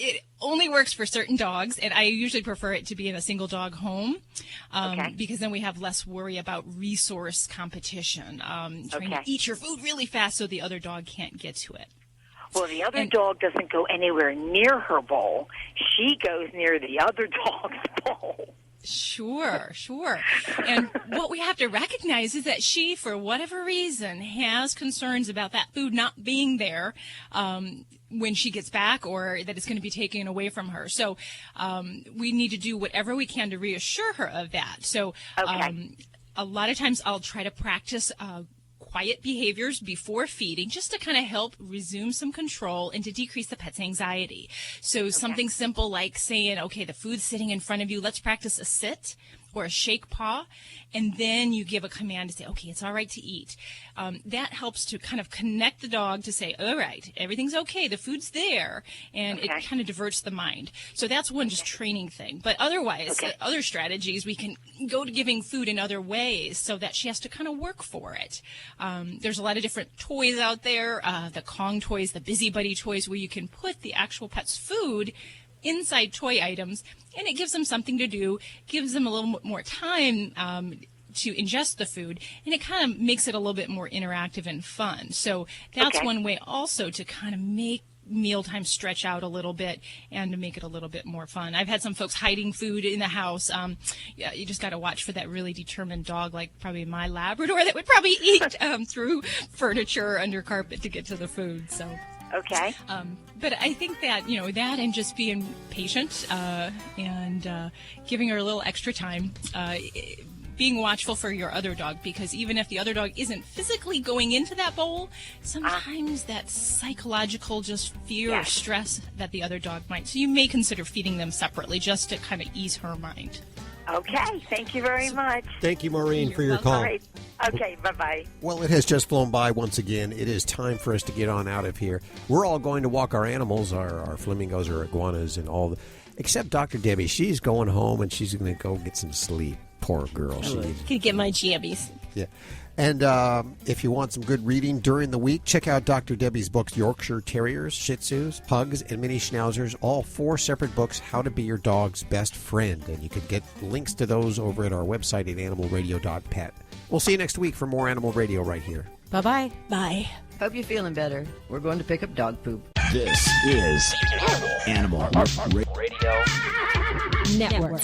It only works for certain dogs, and I usually prefer it to be in a single dog home because then we have less worry about resource competition, trying to eat your food really fast so the other dog can't get to it. Well, the other dog doesn't go anywhere near her bowl. She goes near the other dog's bowl. Sure. And what we have to recognize is that she, for whatever reason, has concerns about that food not being there when she gets back, or that it's going to be taken away from her. So we need to do whatever we can to reassure her of that. So a lot of times I'll try to practice quiet behaviors before feeding, just to kind of help resume some control and to decrease the pet's anxiety. So something simple like saying, okay, the food's sitting in front of you, let's practice a sit or a shake paw, and then you give a command to say, okay, it's all right to eat. That helps to kind of connect the dog to say, all right, everything's okay, the food's there, and it kind of diverts the mind. So that's one just training thing. But otherwise, other strategies, we can go to giving food in other ways so that she has to kind of work for it. There's a lot of different toys out there, the Kong toys, the Busybuddy toys, where you can put the actual pet's food inside toy items, and it gives them something to do, gives them a little bit more time to ingest the food, and it kind of makes it a little bit more interactive and fun. So that's one way also to kind of make mealtime stretch out a little bit and to make it a little bit more fun. I've had some folks hiding food in the house. You just got to watch for that really determined dog, like probably my Labrador, that would probably eat through furniture under carpet to get to the food. So. Okay. But I think that, that and just being patient and giving her a little extra time, being watchful for your other dog, because even if the other dog isn't physically going into that bowl, sometimes that's psychological just fear or stress that the other dog might. So you may consider feeding them separately just to kind of ease her mind. Okay. Thank you very much. Thank you, Maureen, for your call. All right. Okay, bye-bye. Well, it has just flown by once again. It is time for us to get on out of here. We're all going to walk our animals, our flamingos, our iguanas, and all except Dr. Debbie. She's going home, and she's going to go get some sleep. Poor girl. Could get my jammies. Yeah. And if you want some good reading during the week, check out Dr. Debbie's books, Yorkshire Terriers, Shih Tzus, Pugs, and Mini Schnauzers, all 4 separate books, How to Be Your Dog's Best Friend. And you can get links to those over at our website at animalradio.pet. We'll see you next week for more Animal Radio right here. Bye-bye. Bye. Hope you're feeling better. We're going to pick up dog poop. This is Animal Radio Network.